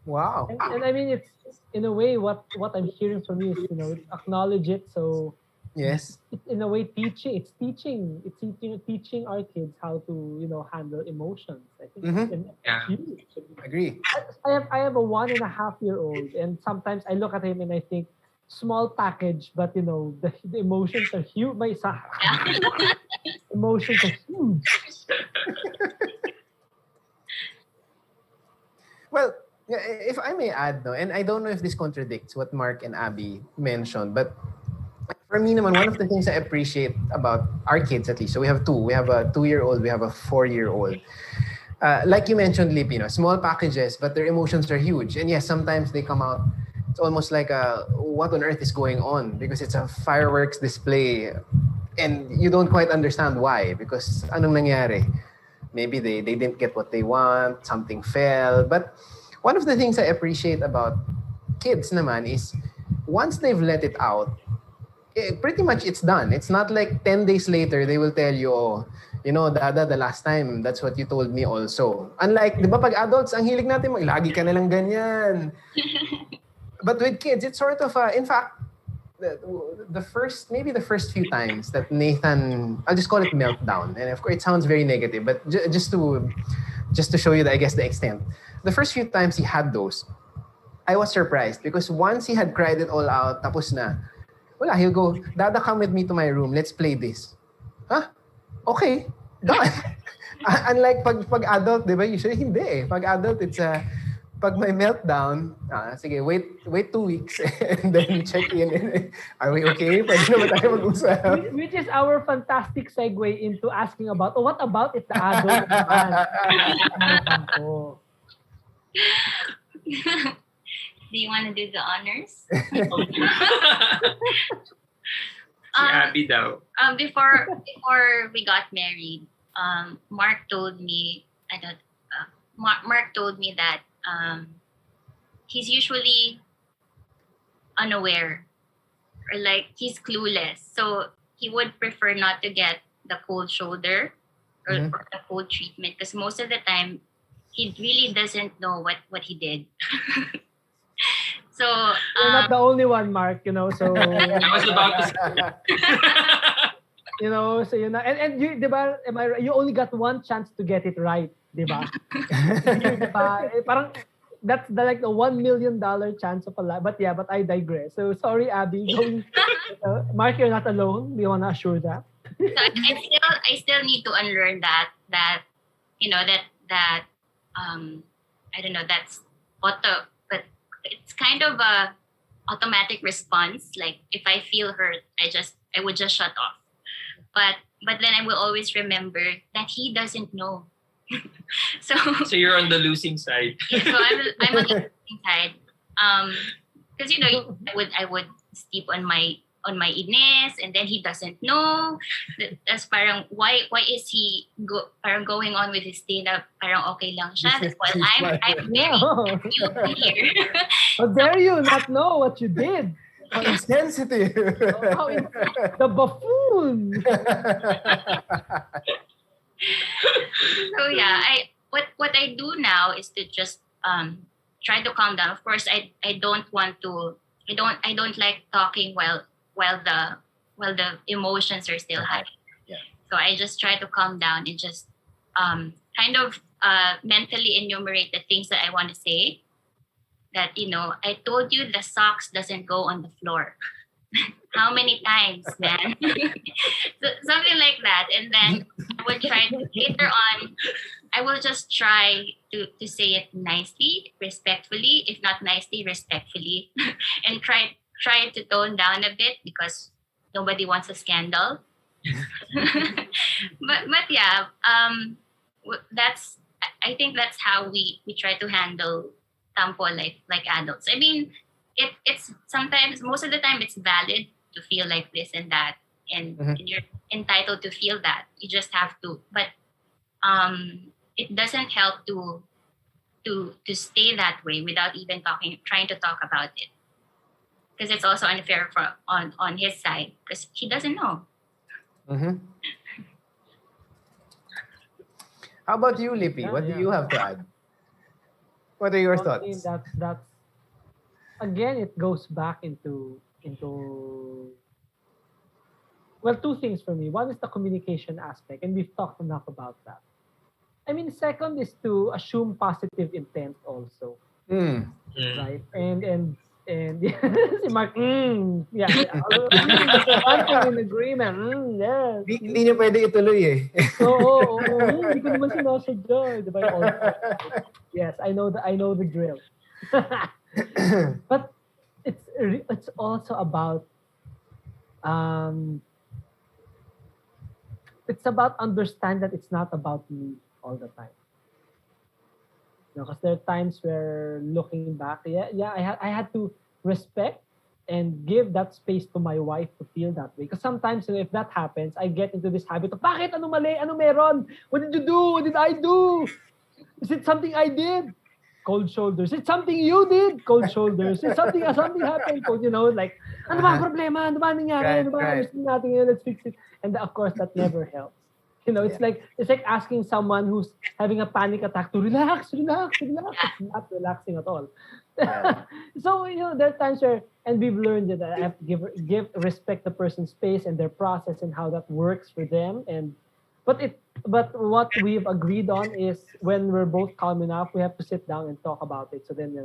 Wow. And I mean, it's in a way what I'm hearing from you is acknowledge it. So yes, it's in a way teaching our kids how to handle emotions. I think it's huge. Agree. I have a 1.5-year-old, and sometimes I look at him and I think, small package, but the emotions are huge. Emotions are huge. Well, if I may add, and I don't know if this contradicts what Mark and Abi mentioned, but for me naman, one of the things I appreciate about our kids, at least, so we have two. We have a 2-year-old, we have a 4-year-old. Like you mentioned, Lip, small packages, but their emotions are huge. And yes, sometimes they come out, it's almost like what on earth is going on, because it's a fireworks display and you don't quite understand why, because anong nangyari? Maybe they didn't get what they want, something fell. But one of the things I appreciate about kids naman is once they've let it out, pretty much it's done. It's not like 10 days later they will tell you, Dada, the last time, that's what you told me also. Unlike, di ba, pag adults, ang hilig natin lagi ka nalang ganyan. But with kids, it's sort of, in fact, the first few times that Nathan, I'll just call it meltdown. And of course, it sounds very negative, but just to show you, I guess, the extent. The first few times he had those, I was surprised because once he had cried it all out, tapos na, wala, he'll go, Dada, come with me to my room. Let's play this. Huh? Okay. Done. Unlike pag adult, di ba? Usually hindi eh. Pag adult, it's pag may meltdown, sige, wait 2 weeks and then check in. Are we okay? Pwede na ba tayo mag-usap? Which is our fantastic segue into asking about, what about if the adult Do you want to do the honors? Abi daw. Before we got married, Mark told me that he's usually unaware, or like he's clueless. So he would prefer not to get the cold shoulder or the cold treatment, because most of the time he really doesn't know what he did. So you're not the only one, Mark. So I was about to say. So and you, diba, am I right? You only got one chance to get it right, diba? Diba? Parang that's like the $1 million chance of a life. But yeah, but I digress. So sorry, Abby. Going, Mark, you're not alone. We want to assure that. So I still need to unlearn that you know that I don't know, that's but it's kind of a automatic response. Like if I feel hurt, I would just shut off. But then I will always remember that he doesn't know. so So you're on the losing side. so I'm on the losing side. Because I would steep on my Ines, and then he doesn't know. That's parang why is he parang going on with his day na parang okay lang siya. That's why I'm very new here. How dare you not know what you did? How insensitive. The buffoon. So yeah, what I do now is to just try to calm down. Of course, I don't want to. I don't like talking while the emotions are still high. Yeah. So I just try to calm down and just kind of mentally enumerate the things that I want to say. That I told you the socks doesn't go on the floor. How many times, man? So, something like that. And then I will try to, later on, I will just try to say it nicely, respectfully, if not nicely, respectfully, and try to tone down a bit because nobody wants a scandal. but yeah, I think that's how we try to handle tampo like adults. I mean, it's sometimes, most of the time, it's valid to feel like this and that, and you're entitled to feel that. You just have to, but it doesn't help to stay that way without even trying to talk about it, because it's also unfair on his side because he doesn't know. How about you, Lippy? What do you have to add? What are your thoughts? That's again, it goes back into well, two things for me. One is the communication aspect, and we've talked enough about that. I mean, second is to assume positive intent also, right? And si Mark, yeah, I'm in agreement. Yes. Hindi niya pwede ituloy eh. Oo, hindi ko naman sinasadya, di ba? Yes, I know the drill. But it's also about understand that it's not about me all the time. Because there are times where looking back, I had to respect and give that space to my wife to feel that way. Because sometimes if that happens, I get into this habit of, bakit? Ano mali? Ano meron? What did you do? What did I do? Is it something I did? Cold shoulders. Is it something you did? Cold shoulders. Is something happened? Cold, like, ano ba ang problema? Ano ba nangyari? Ano ba? Gusto natin yun? Let's fix it. And of course, that never helps. It's like asking someone who's having a panic attack to relax. It's not relaxing at all. So, there are times where, and we've learned that I have to respect the person's space and their process and how that works for them. But what we've agreed on is when we're both calm enough, we have to sit down and talk about it. So then,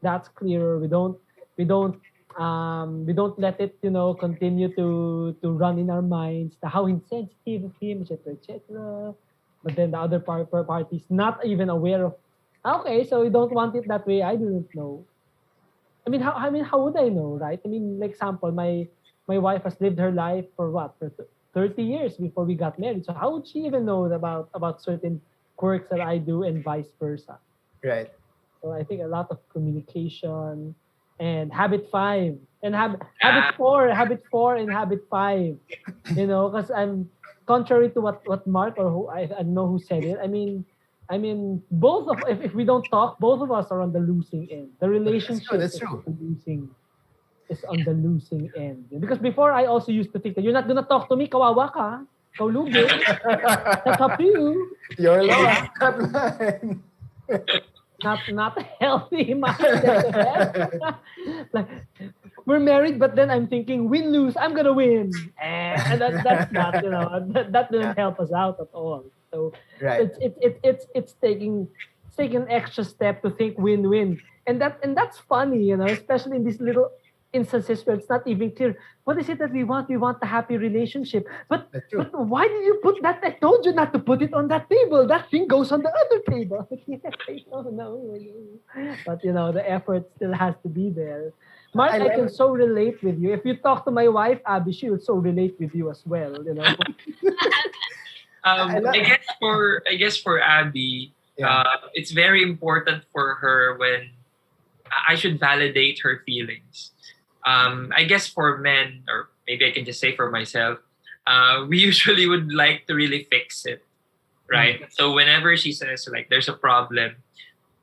that's clearer. We don't let it, continue to run in our minds, how insensitive of him, etc. But then the other party is not even aware of, okay, so you don't want it that way. I didn't know. How would I know, right? Like example, my wife has lived her life for 30 years before we got married. So how would she even know about certain quirks that I do and vice versa? Right. So I think a lot of communication. And habit 5 and habit 4 and habit 5, because I'm contrary to what Mark or who I don't know who said it. I mean both of if we don't talk, both of us are on the losing end. The relationship that's true. Is on the losing end. Because before I also used to think that you're not gonna talk to me, kawawa ka, kaulugi. That's up to you. You're lost. Line. Not a healthy mindset. Like, we're married, but then I'm thinking, win, lose, I'm gonna win. And that's not, that didn't help us out at all. So right. it's take an extra step to think win-win. And that's funny, especially in these little instances where it's not even clear what is it that we want. We want a happy relationship, but why did you put that? I told you not to put it on that table. That thing goes on the other table. Yes, I don't know. But the effort still has to be there. Mark, I can so relate with you. If you talk to my wife Abby, she will so relate with you as well. I guess for Abby, it's very important for her when I should validate her feelings. I guess for men, or maybe I can just say for myself, we usually would like to really fix it, right? So whenever she says like there's a problem,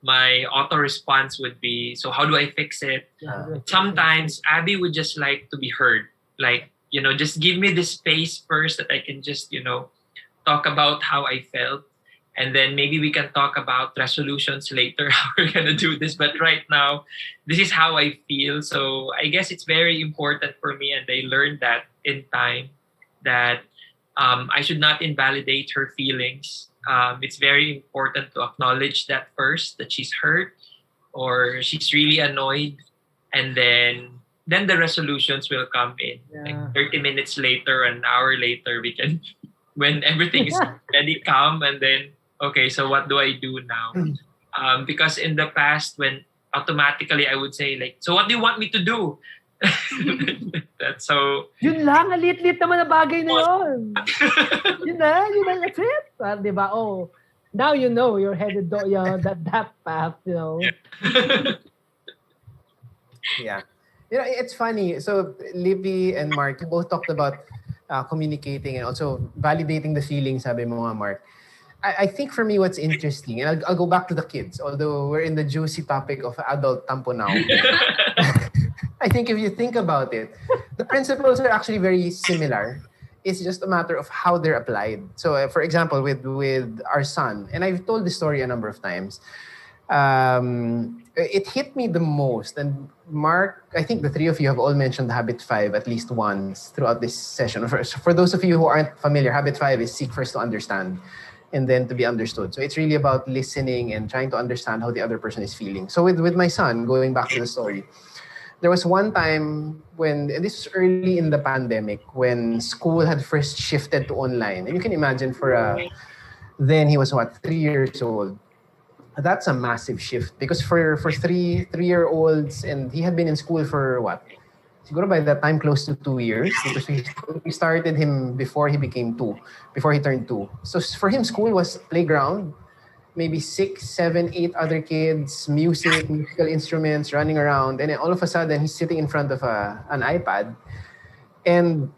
my auto response would be, so how do I fix it? Sometimes Abby would just like to be heard, like, just give me this space first that I can just, talk about how I felt. And then maybe we can talk about resolutions later, how we're going to do this. But right now, this is how I feel. So I guess it's very important for me. And I learned that in time that I should not invalidate her feelings. It's very important to acknowledge that first, that she's hurt or she's really annoyed. And then the resolutions will come in. Like 30 minutes later, an hour later, we can, when everything is already calm, and then, okay, so what do I do now? Because in the past, when automatically I would say like, so what do you want me to do? That's so... Yun lang, alit-lit naman na bagay na yun. yun na, that's it. Diba? Oh, now you're headed that path, Yeah. It's funny. So, Libby and Mark, you both talked about communicating and also validating the feelings, sabi mo nga, Mark. I think for me, what's interesting, and I'll go back to the kids, although we're in the juicy topic of adult tampo now. I think if you think about it, the principles are actually very similar. It's just a matter of how they're applied. So, for example, with our son, and I've told this story a number of times, it hit me the most. And Mark, I think the three of you have all mentioned Habit 5 at least once throughout this session. For those of you who aren't familiar, Habit 5 is seek first to understand and then to be understood. So it's really about listening and trying to understand how the other person is feeling. So with my son, going back to the story, there was one time when, and this was early in the pandemic, when school had first shifted to online. And you can imagine then he was 3 years old. That's a massive shift because for 3-year-olds, and he had been in school for siguro by that time close to 2 years, because we started him before he turned 2. So for him, school was playground, maybe 6, 7, 8 other kids, musical instruments running around, and then all of a sudden he's sitting in front of an iPad. And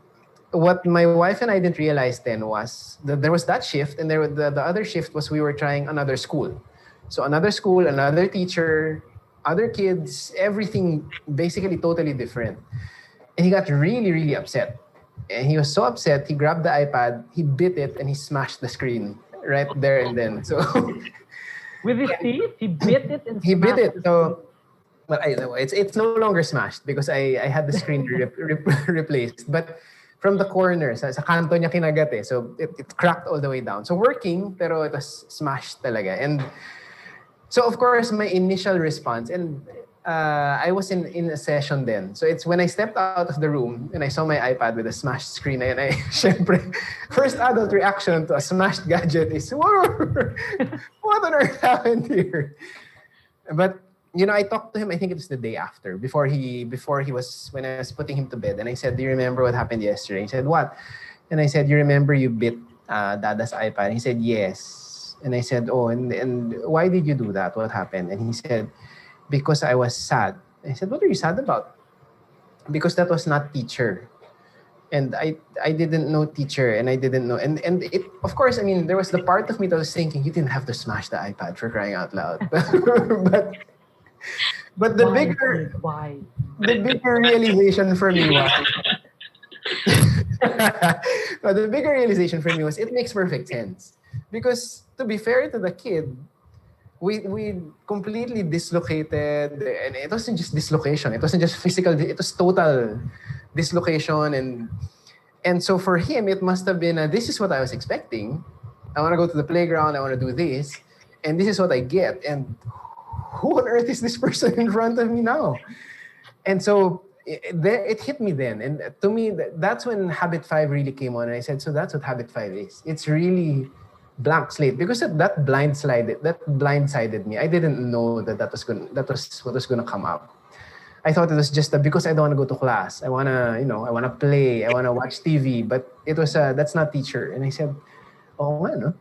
what my wife and I didn't realize then was that there was that shift, and the other shift was we were trying another school. So another school, another teacher, other kids, everything basically totally different. And he got really, really upset. And he was so upset, he grabbed the iPad, he bit it, and he smashed the screen right there and then. So with his teeth, he bit it and he bit it. So, well, I know it's no longer smashed because I had the screen replaced. But from the corner, sa kanto niya kinagat eh. So it cracked all the way down. So working, pero it was smashed talaga. And so of course, my initial response, and I was in a session then. So it's when I stepped out of the room and I saw my iPad with a smashed screen, and I, syempre, first adult reaction to a smashed gadget is, whoa, what on earth happened here? But, I talked to him, I think it was the day after, before he was, when I was putting him to bed. And I said, do you remember what happened yesterday? He said, what? And I said, you remember you bit Dada's iPad? He said, yes. And I said, oh, and why did you do that? What happened? And he said, because I was sad. I said, what are you sad about? Because that was not teacher. And I didn't know teacher, and I didn't know. And it, of course, I mean, there was the part of me that was thinking, you didn't have to smash the iPad, for crying out loud. but the bigger realization for me was, but the bigger realization for me was it makes perfect sense. Because to be fair to the kid, we completely dislocated, and it wasn't just dislocation, it wasn't just physical, it was total dislocation, and so for him it must have been this is what I was expecting. I want to go to the playground, I want to do this, and this is what I get. And who on earth is this person in front of me now? And so it hit me then. And to me, that's when Habit 5 really came on. And I said, so that's what Habit 5 is. It's really blank slate, because that blindsided me. I didn't know that was what was gonna come up. I thought it was just because I don't want to go to class. I wanna play. I wanna watch TV. But it was that's not teacher. And I said, oh, no.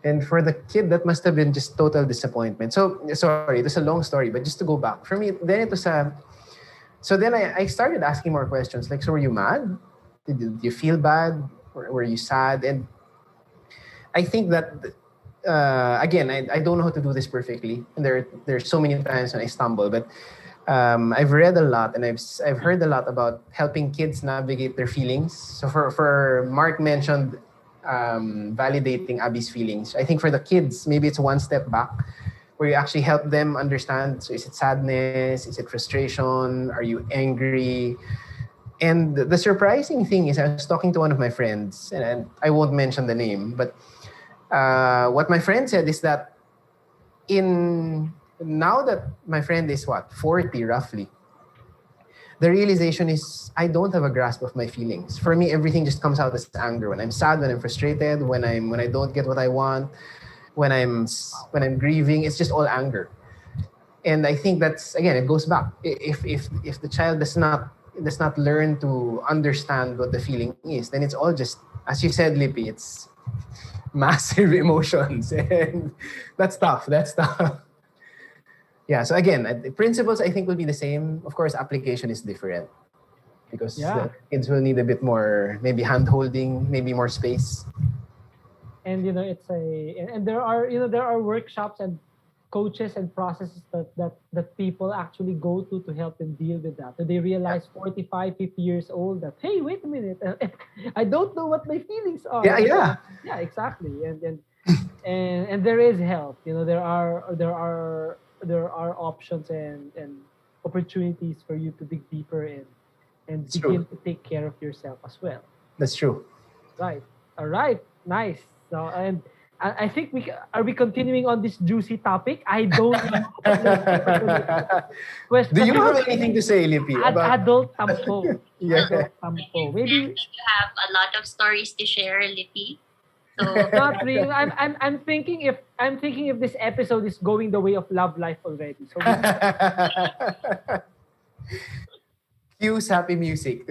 And for the kid, that must have been just total disappointment. So sorry, it was a long story. But just to go back, for me, then it was So then I started asking more questions. Like, so were you mad? Did you feel bad? Or were you sad? And I think that again, I don't know how to do this perfectly. And there's so many times when I stumble, but I've read a lot and I've heard a lot about helping kids navigate their feelings. So for Mark mentioned validating Abby's feelings. I think for the kids, maybe it's one step back where you actually help them understand. So is it sadness? Is it frustration? Are you angry? And the surprising thing is I was talking to one of my friends, and I won't mention the name, but what my friend said is that now that my friend is 40 roughly, the realization is I don't have a grasp of my feelings. For me, everything just comes out as anger. When I'm sad, when I'm frustrated, when I don't get what I want, when I'm grieving, it's just all anger. And I think that's, again, it goes back. If the child does not learn to understand what the feeling is, then it's all just, as you said, Lippy, it's massive emotions, and that's tough. Yeah, so again, the principles I think will be the same. Of course, application is different because the kids will need a bit more, maybe hand-holding, maybe more space. And there are workshops and coaches and processes that people actually go to help them deal with that. So they realize 45, 50 years old that, hey, wait a minute, I don't know what my feelings are. Yeah, exactly. And there is help. There are options and opportunities for you to dig deeper and It's begin true. to take care of yourself as well. That's true. Right. All right. Nice. So, and I think are we continuing on this juicy topic? I don't know. Do you have anything to say, Lippy? About Adult tampo. Yeah. Adult tampo. Maybe You have a lot of stories to share, Lippy. So not really. I'm thinking if this episode is going the way of love life already. So Cues happy music.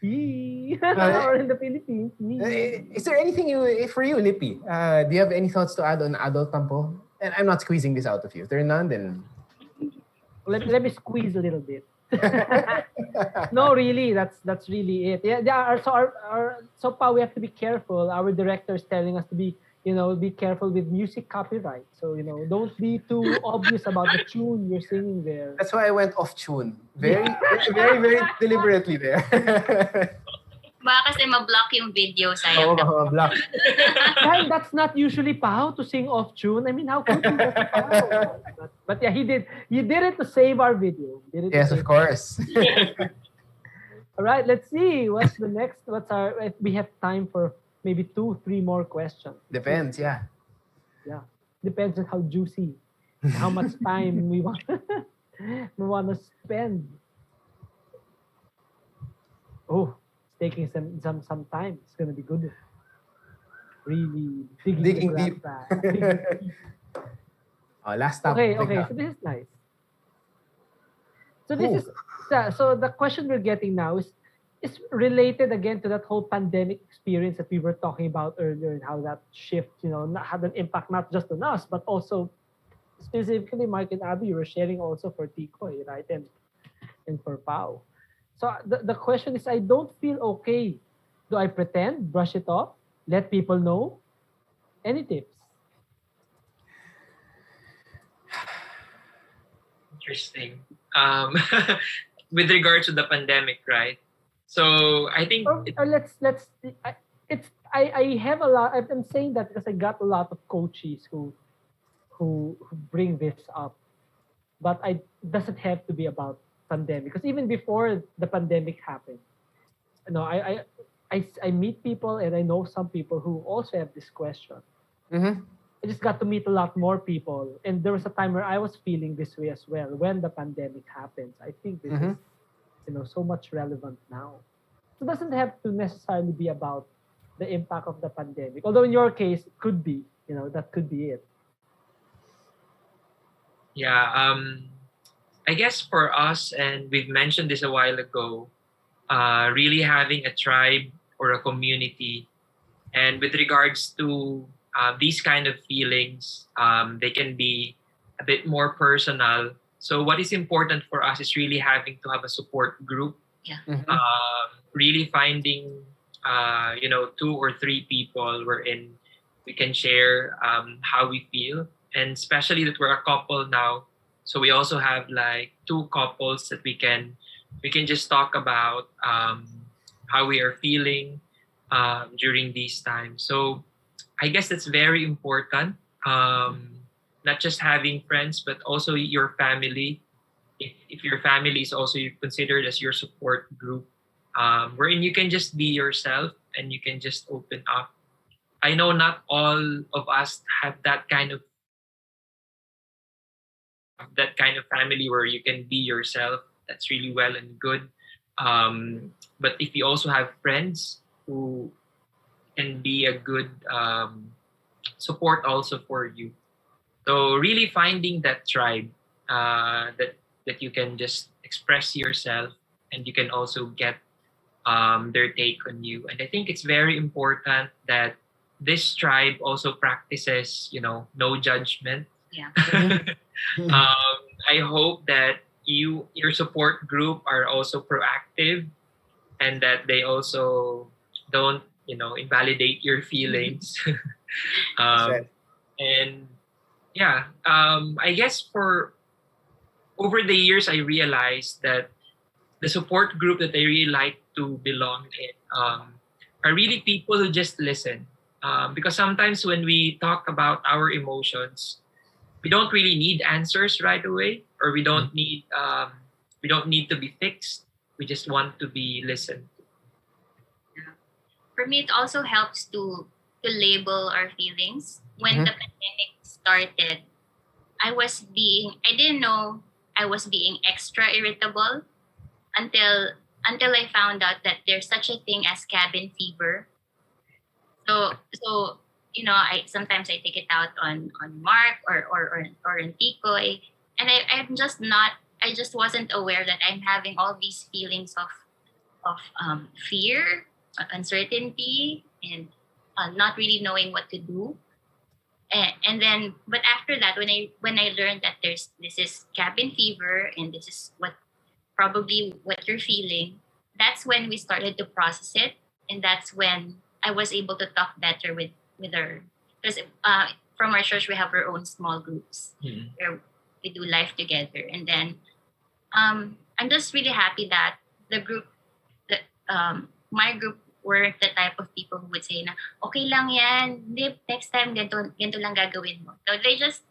or in the Philippines. Is there anything for you, Lippy? Do you have any thoughts to add on adult tampo? And I'm not squeezing this out of you. If there are none, then let me squeeze a little bit. No, really, that's really it. Yeah. So Pa, we have to be careful. Our director is telling us to be careful with music copyright. So don't be too obvious about the tune you're singing there. That's why I went off tune. Very, very, very deliberately there. baka kasi ma-block yung video, sayang. Block. Dahil that's not usually Pao to sing off tune. I mean, how could you? But yeah, he did it to save our video. Yes, of course. All right, let's see. What's the next? We have time for maybe 2-3 more questions. Depends, yeah. Yeah. Depends on how juicy, how much time we want to spend. Oh, it's taking some time. It's gonna be good. Really digging deep. Last topic. Okay. So this is nice. So the question we're getting now is related again to that whole pandemic experience that we were talking about earlier, and how that shift, had an impact not just on us, but also specifically Mark and Abby. You were sharing also for Tikoy, right? And for Pao. So the question is, I don't feel okay. Do I pretend, brush it off, let people know? Any tips? Interesting. With regard to the pandemic, right? So I think I have a lot. I'm saying that because I got a lot of coaches who bring this up, but it doesn't have to be about pandemic, because even before the pandemic happened, I meet people and I know some people who also have this question. Mm-hmm. I just got to meet a lot more people. And there was a time where I was feeling this way as well when the pandemic happens. I think this Mm-hmm. is, so much relevant now. So it doesn't have to necessarily be about the impact of the pandemic. Although in your case, it could be, that could be it. Yeah, I guess for us, and we've mentioned this a while ago, really having a tribe or a community, and with regards to these kind of feelings, they can be a bit more personal. So what is important for us is really having to have a support group, Yeah. Mm-hmm. really finding, 2 or 3 people wherein we can share how we feel, and especially that we're a couple now. So we also have like 2 couples that we can just talk about how we are feeling during these times. So I guess that's very important. Not just having friends, but also your family. If your family is also considered as your support group, wherein you can just be yourself and you can just open up. I know not all of us have that kind of family where you can be yourself. That's really well and good. But if you also have friends who can be a good support also for you. So really finding that tribe that you can just express yourself, and you can also get their take on you. And I think it's very important that this tribe also practices, no judgment. Yeah. I hope that your support group are also proactive, and that they also don't, invalidate your feelings. That's right. And yeah, I guess for over the years, I realized that the support group that I really like to belong in are really people who just listen. Because sometimes when we talk about our emotions, we don't really need answers right away, or we don't need to be fixed. We just want to be listened. For me, it also helps to label our feelings. When the pandemic started, I didn't know I was being extra irritable until I found out that there's such a thing as cabin fever. So I sometimes I take it out on Mark or on Tikoy, and I just wasn't aware that I'm having all these feelings of fear, uncertainty, and not really knowing what to do. And then, but after that, when I learned that this is cabin fever, and this is probably what you're feeling, that's when we started to process it, and that's when I was able to talk better with her, because from our church we have our own small groups Mhm. where we do life together, and then I'm just really happy that the group that my group were the type of people who would say na okay lang yan, hindi, next time ganito lang gagawin mo. So they just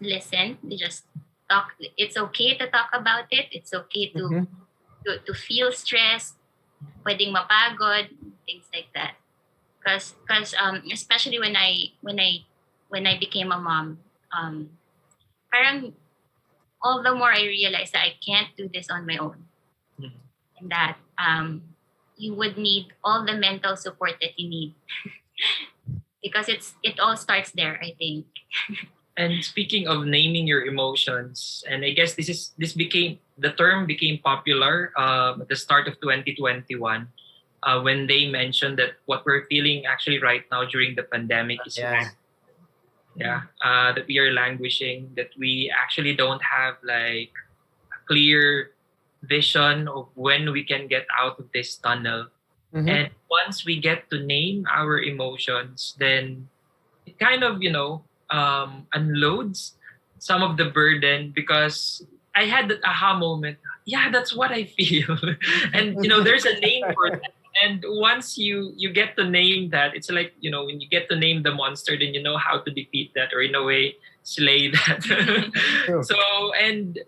listen, they just talk. It's okay to talk about it. It's okay Mm-hmm. to feel stressed, pwedeng mapagod, things like that. Because especially when I became a mom, parang all the more I realized that I can't do this on my own, Mhm. and that you would need all the mental support that you need, because it all starts there, I think. And speaking of naming your emotions, and I guess the term became popular at the start of 2021, when they mentioned that what we're feeling actually right now during the pandemic is Yeah. that we are languishing, that we actually don't have like a clear vision of when we can get out of this tunnel. Mm-hmm. And once we get to name our emotions, then it kind of, unloads some of the burden, because I had that aha moment. Yeah, that's what I feel. And, there's a name for that. And once you get to name that, it's like, when you get to name the monster, then you know how to defeat that, or in a way, slay that. True. So, and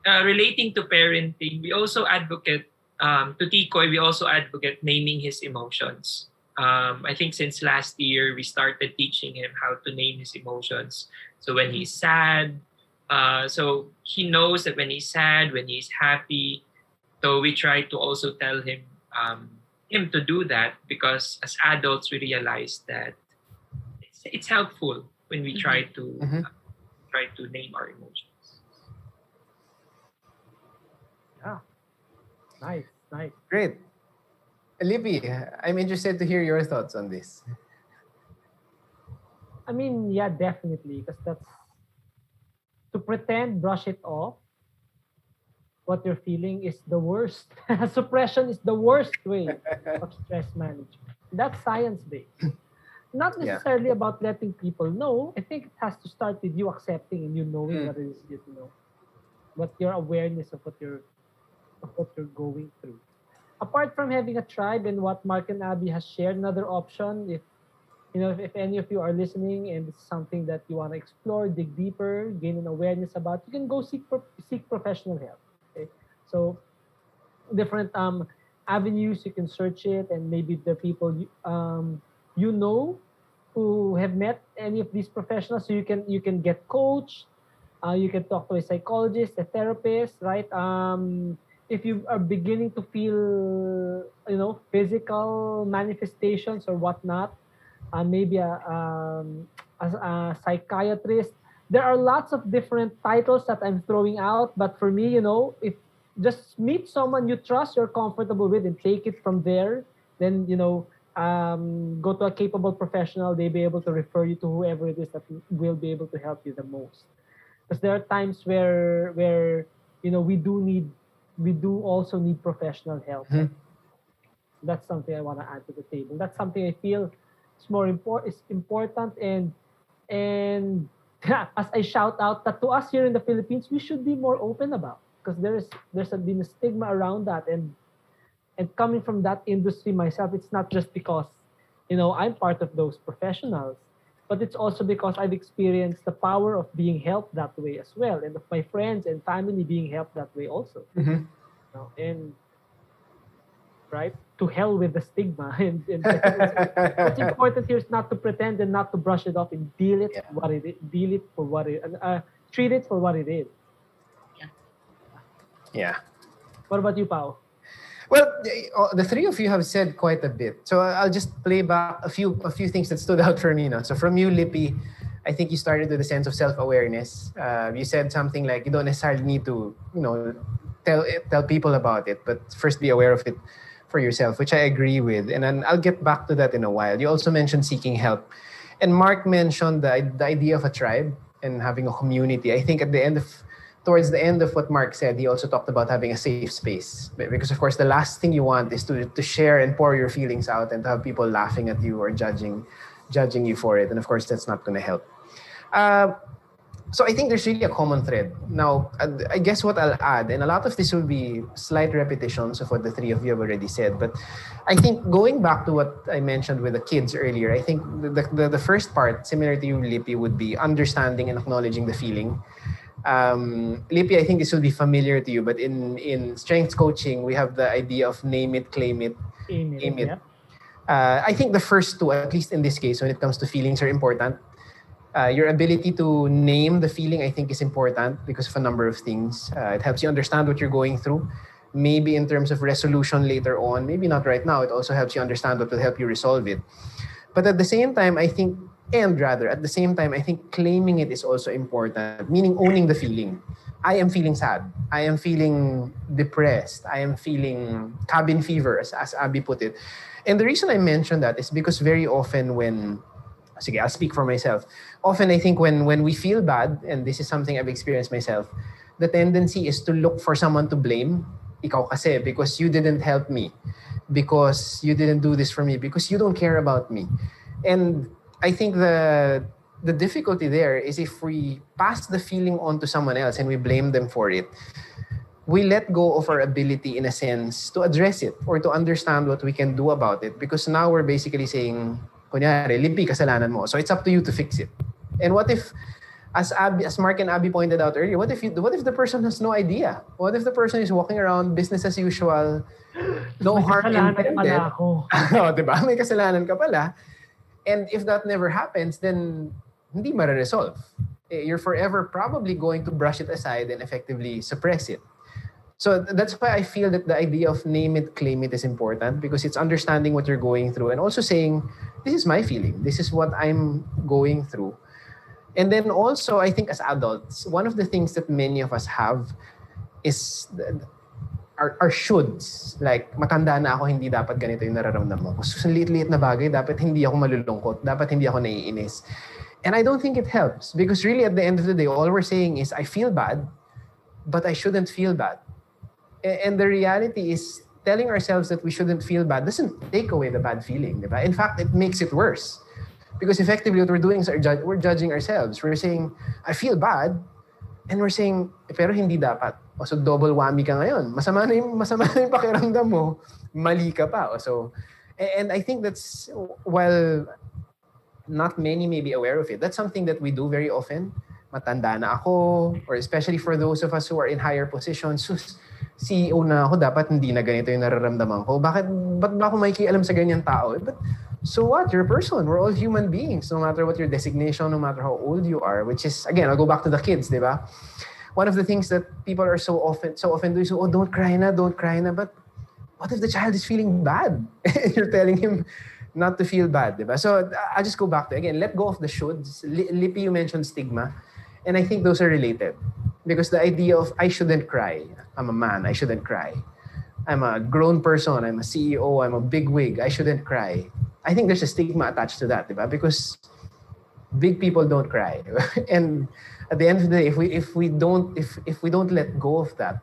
relating to parenting, we also advocate To Tikoy, we also advocate naming his emotions. I think since last year, we started teaching him how to name his emotions. So when he's sad, so he knows that when he's sad, when he's happy. So we try to also tell him to do that, because as adults, we realize that it's helpful when we try to name our emotions. Yeah. Nice. Great. Lippy, I'm interested to hear your thoughts on this. I mean, yeah, definitely, because that's to pretend, brush it off. What you're feeling is the worst. Suppression is the worst way of stress management. That's science-based. Not Yeah. necessarily about letting people know. I think it has to start with you accepting and you knowing what it is you know. What your awareness of what you're going through. Apart from having a tribe and what Mark and Abby has shared, another option, if if any of you are listening and it's something that you want to explore, dig deeper, gain an awareness about, you can go seek professional help. Okay? So different avenues you can search it, and maybe the people you know who have met any of these professionals, so you can get coached. You can talk to a psychologist, a therapist, right? If you are beginning to feel, physical manifestations or whatnot, maybe a psychiatrist. There are lots of different titles that I'm throwing out, but for me, if just meet someone you trust, you're comfortable with, and take it from there, then go to a capable professional. They'll be able to refer you to whoever it is that will be able to help you the most. Because there are times where we do also need professional help. That's something I want to add to the table. That's something I feel is important, and as I shout out that to us here in the Philippines, we should be more open about, because been a stigma around that, and coming from that industry myself, it's not just because I'm part of those professionals, but it's also because I've experienced the power of being helped that way as well, and of my friends and family being helped that way also. And right, to hell with the stigma, and I think what's important here is not to pretend and not to brush it off, and deal it for what it treat it for what it is. Yeah. What about you, Pao? Well, the three of you have said quite a bit. So I'll just play back a few things that stood out for me now. So from you, Lippy, I think you started with a sense of self-awareness. You said something like you don't necessarily need to, tell people about it, but first be aware of it for yourself, which I agree with. And then I'll get back to that in a while. You also mentioned seeking help. And Mark mentioned the idea of a tribe and having a community. I think towards the end of what Mark said, he also talked about having a safe space. Because of course, the last thing you want is to share and pour your feelings out and to have people laughing at you or judging you for it. And of course, that's not going to help. So I think there's really a common thread. Now, I guess what I'll add, and a lot of this will be slight repetitions of what the three of you have already said, but I think going back to what I mentioned with the kids earlier, I think the first part, similar to you, Lippy, would be understanding and acknowledging the feeling. Lippy, I think this will be familiar to you, but in strength coaching, we have the idea of name it, claim it, aim it. Yeah. I think the first two, at least in this case, when it comes to feelings, are important. Your ability to name the feeling, I think, is important because of a number of things. It helps you understand what you're going through. Maybe in terms of resolution later on, maybe not right now. It also helps you understand what will help you resolve it. But at the same time, I think claiming it is also important, meaning owning the feeling. I am feeling sad. I am feeling depressed. I am feeling cabin fever, as Abby put it. And the reason I mention that is because very often I'll speak for myself. Often I think when we feel bad, and this is something I've experienced myself, the tendency is to look for someone to blame. Ikaw kasi, because you didn't help me. Because you didn't do this for me. Because you don't care about me. And I think the difficulty there is if we pass the feeling on to someone else and we blame them for it, we let go of our ability, in a sense, to address it or to understand what we can do about it. Because now we're basically saying, kunyari, Lippy, kasalanan mo. So it's up to you to fix it. And what if as Mark and Abi pointed out earlier, what if the person has no idea? What if the person is walking around business as usual, no May harm kasalanan intended? pala ako. Oh, diba? May kasalanan ka pala. And if that never happens, then hindi ma-resolve. You're forever probably going to brush it aside and effectively suppress it. So that's why I feel that the idea of name it, claim it is important, because it's understanding what you're going through and also saying, this is my feeling. This is what I'm going through. And then also, I think as adults, one of the things that many of us have is our shoulds. Like, matanda na ako, hindi dapat ganito yung nararamdaman ko. So, liit-liit na bagay, dapat hindi ako malulungkot. Dapat hindi ako naiinis. And I don't think it helps, because really at the end of the day, all we're saying is, I feel bad, but I shouldn't feel bad. And the reality is, telling ourselves that we shouldn't feel bad doesn't take away the bad feeling. Diba? In fact, it makes it worse. Because effectively what we're doing is we're judging ourselves. We're saying, I feel bad. And we're saying, pero hindi dapat. O so double whammy ka ngayon. Masama na yung pakiramdam mo. Mali ka pa. O so, and I think that's, while not many may be aware of it, that's something that we do very often. Matanda na ako, or especially for those of us who are in higher positions, CEO na ako, dapat hindi na ganito yung nararamdaman ko. Ba't ba ako makikialam sa ganyan tao? But so what? You're a person. We're all human beings, no matter what your designation, no matter how old you are, which is, again, I'll go back to the kids, di ba? One of the things that people are so often do is, oh, don't cry na. But what if the child is feeling bad? You're telling him not to feel bad, di ba? So I'll just go back to, again, let go of the shoulds. Lippy, you mentioned stigma. And I think those are related. Because the idea of, I shouldn't cry. I'm a man, I shouldn't cry. I'm a grown person, I'm a CEO, I'm a bigwig, I shouldn't cry. I think there's a stigma attached to that, diba? Because big people don't cry. And at the end of the day, if we don't let go of that,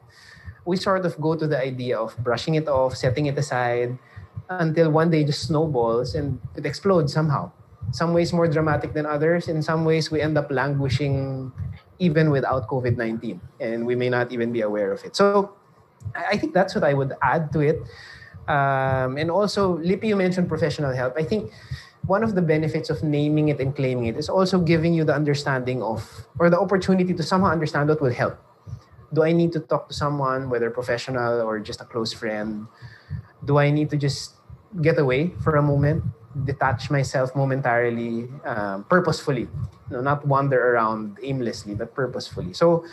we sort of go to the idea of brushing it off, setting it aside, until one day it just snowballs and it explodes somehow. Some ways more dramatic than others. In some ways, we end up languishing even without COVID-19, and we may not even be aware of it. So I think that's what I would add to it. And also, Lippy, you mentioned professional help. I think one of the benefits of naming it and claiming it is also giving you the understanding of, or the opportunity to somehow understand what will help. Do I need to talk to someone, whether professional or just a close friend? Do I need to just get away for a moment, detach myself momentarily, purposefully? No, not wander around aimlessly, but purposefully. So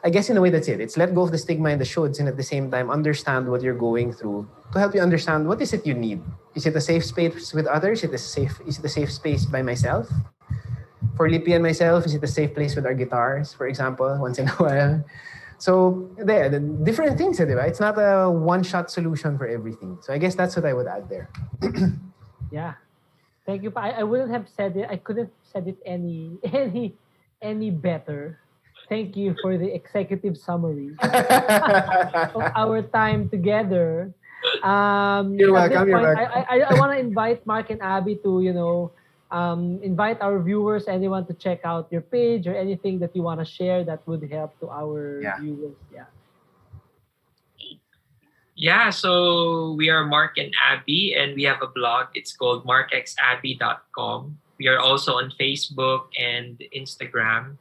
I guess in a way that's it. It's let go of the stigma and the shoulds, and at the same time understand what you're going through to help you understand what is it you need. Is it a safe space with others? Is it a safe space by myself? For Lippy and myself, is it a safe place with our guitars, for example, once in a while? So there, the different things, right? It's not a one-shot solution for everything. So I guess that's what I would add there. Yeah. Thank you. I wouldn't have said it. I couldn't have said it any better. Thank you for the executive summary of our time together. You're welcome. I want to invite Mark and Abby to, invite our viewers, anyone to check out your page or anything that you want to share that would help to our viewers. Yeah, so we are Mark and Abby, and we have a blog. It's called markxabi.com. We are also on Facebook and Instagram.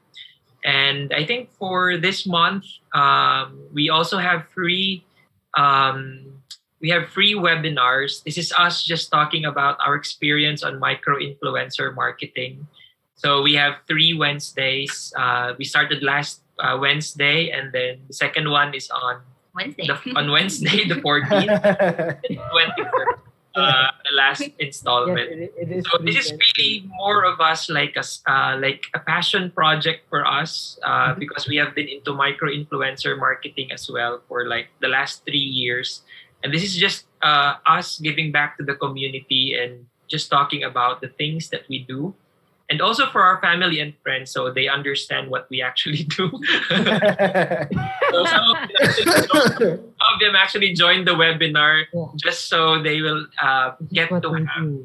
And I think for this month, we also have free webinars. This is us just talking about our experience on micro-influencer marketing. So we have 3 Wednesdays. We started last Wednesday, and then the second one is on Wednesday, the 14th, 24th, the last installment. Yes, it is so this is really more of us like a passion project for us because we have been into micro-influencer marketing as well for like the last 3 years. And this is just us giving back to the community and just talking about the things that we do. And also for our family and friends, so they understand what we actually do. So some of them actually joined the webinar just so they will get to have a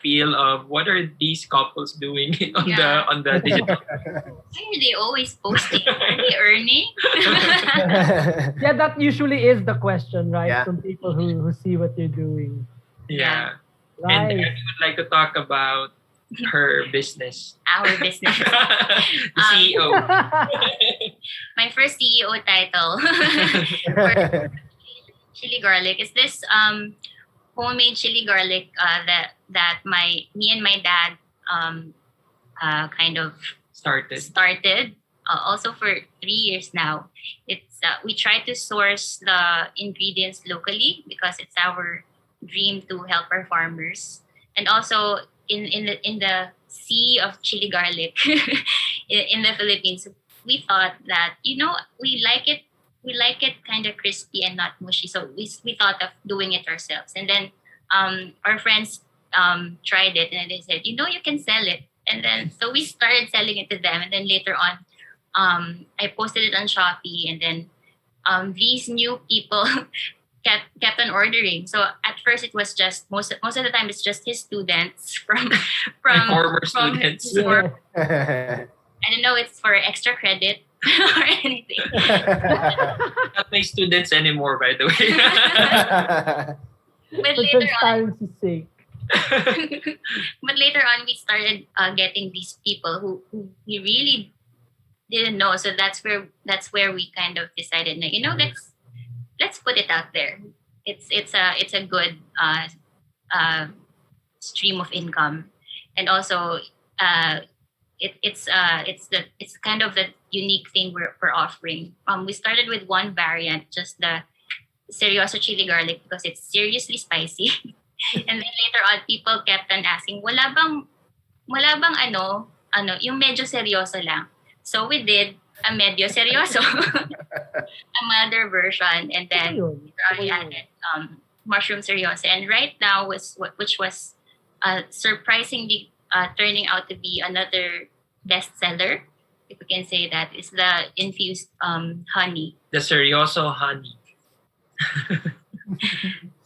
feel of what are these couples doing on the digital. Why are they always posting? Are they earning? Yeah, that usually is the question, right? Yeah. From people who see what you're doing. Yeah. Right. And I would like to talk about her business. Our business. The CEO. My first CEO title for chili garlic is this homemade chili garlic that me and my dad kind of started also for 3 years now. It's we try to source the ingredients locally because it's our dream to help our farmers, and also in the sea of chili garlic in the Philippines, we thought that we like it kind of crispy and not mushy, so we thought of doing it ourselves. And then our friends tried it, and they said, you can sell it. And then so we started selling it to them, and then later on I posted it on Shopee, and then these new people kept on ordering. So at first it was just most of the time it's just his students from Former students. I don't know, it's for extra credit or anything. Not my students anymore, by the way. But For later on, transparency's sake. but later on we started getting these people who we really didn't know. So that's where we kind of decided, let's put it out there. It's a good stream of income, and also it's kind of the unique thing we're offering. We started with one variant, just the seryoso chili garlic, because it's seriously spicy. And then later on, people kept on asking, wala bang yung medyo seryoso lang. So we did a medyo seryoso, a milder version, and then we added mushroom seryoso. And right now, which was surprisingly turning out to be another bestseller, if we can say that, is the infused honey. The seryoso honey.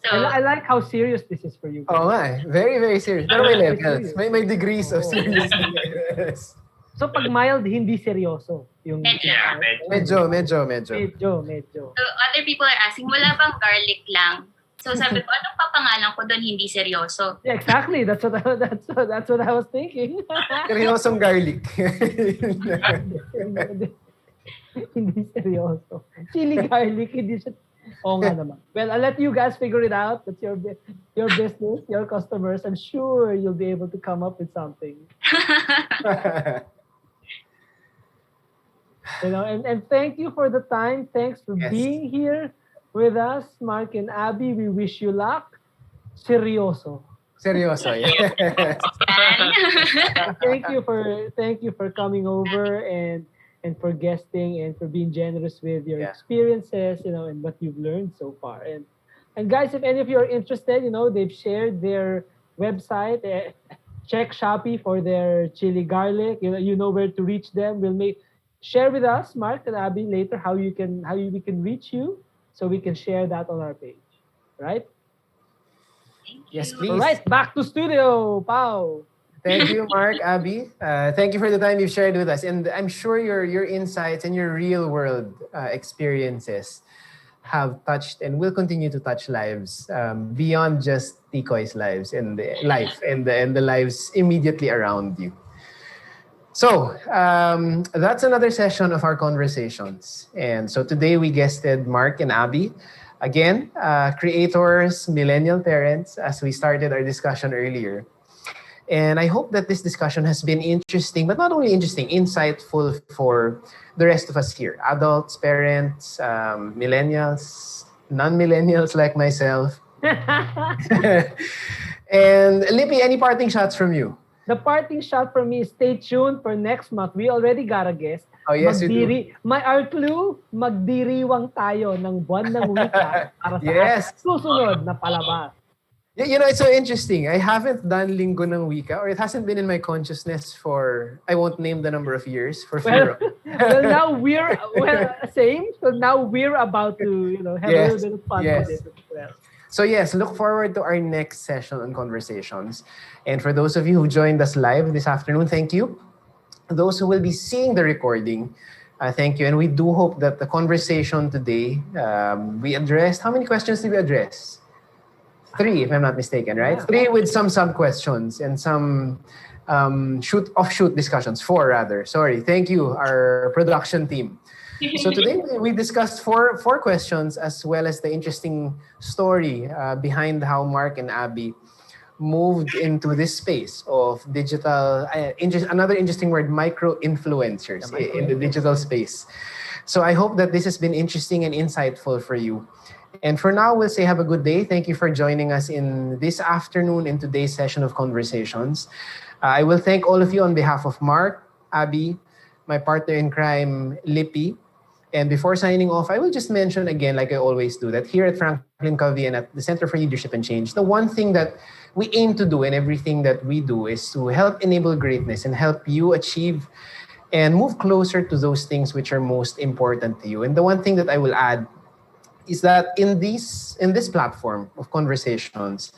So I like how serious this is for you. Oo nga eh. Very, very serious. Pero may levels. May degrees of seriousness. So pag mild, hindi seryoso. Yung Yeah, Medyo. medyo. So other people are asking, wala bang garlic lang? So sabi ko, anong papangalan ko doon, hindi seryoso? Yeah, exactly. That's what I was thinking. Seryosong garlic. Hindi seryoso. Chili garlic, hindi siya. Oo nga naman. Well, I'll let you guys figure it out. That's your business, your customers. I'm sure you'll be able to come up with something. And thank you for the time. Thanks for being here with us, Mark and Abi. We wish you luck. Seryoso. Seryoso, yeah. Thank you for coming over and for guesting and for being generous with your experiences, and what you've learned so far. And guys, if any of you are interested, they've shared their website. Check Shopee for their chili garlic. You know where to reach them. Share with us, Mark and Abi, later how we can reach you, so we can share that on our page. Right? Yes, please. All right, back to studio, Pao. Thank you, Mark, Abi. Thank you for the time you've shared with us. And I'm sure your insights and your real world experiences have touched and will continue to touch lives beyond just Tikoy's lives and the life and the lives immediately around you. So that's another session of our conversations. And so today we guested Mark and Abi. Again, creators, millennial parents, as we started our discussion earlier. And I hope that this discussion has been interesting, but not only interesting, insightful for the rest of us here. Adults, parents, millennials, non-millennials like myself. And Lippy, any parting shots from you? The parting shot for me is stay tuned for next month. We already got a guest. Oh, yes, we do. Our clue, magdiriwang tayo ng buwan ng wika para sa susunod na palabas. It's so interesting. I haven't done Linggo ng Wika, or it hasn't been in my consciousness for, I won't name the number of years, for fear of. Now same. So now we're about to, have a little bit of fun with it as well. So yes, look forward to our next session on conversations. And for those of you who joined us live this afternoon, thank you. Those who will be seeing the recording, thank you. And we do hope that the conversation today, we addressed, how many questions did we address? 3, if I'm not mistaken, right? 3 with some sub-questions and some offshoot discussions. Four rather. Sorry. Thank you, our production team. So today we discussed four questions as well as the interesting story behind how Mark and Abby moved into this space of digital. Another interesting word, micro influencers in the digital space. So I hope that this has been interesting and insightful for you. And for now, we'll say have a good day. Thank you for joining us in this afternoon in today's session of conversations. I will thank all of you on behalf of Mark, Abby, my partner in crime, Lippy. And before signing off, I will just mention again, like I always do, that here at Franklin Covey and at the Center for Leadership and Change, the one thing that we aim to do in everything that we do is to help enable greatness and help you achieve and move closer to those things which are most important to you. And the one thing that I will add is that in this platform of conversations,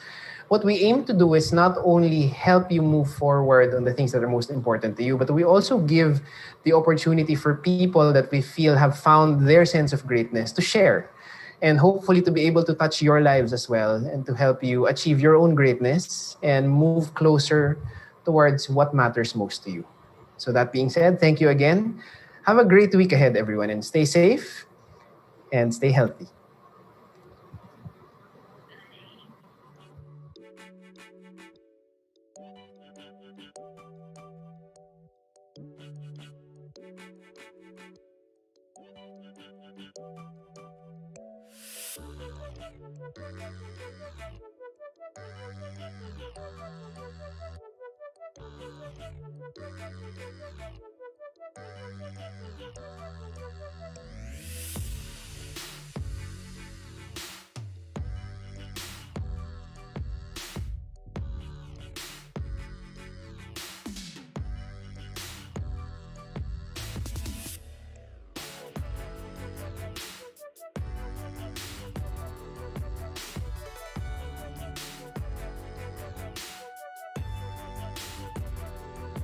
what we aim to do is not only help you move forward on the things that are most important to you, but we also give the opportunity for people that we feel have found their sense of greatness to share and hopefully to be able to touch your lives as well and to help you achieve your own greatness and move closer towards what matters most to you. So that being said, thank you again. Have a great week ahead, everyone, and stay safe and stay healthy.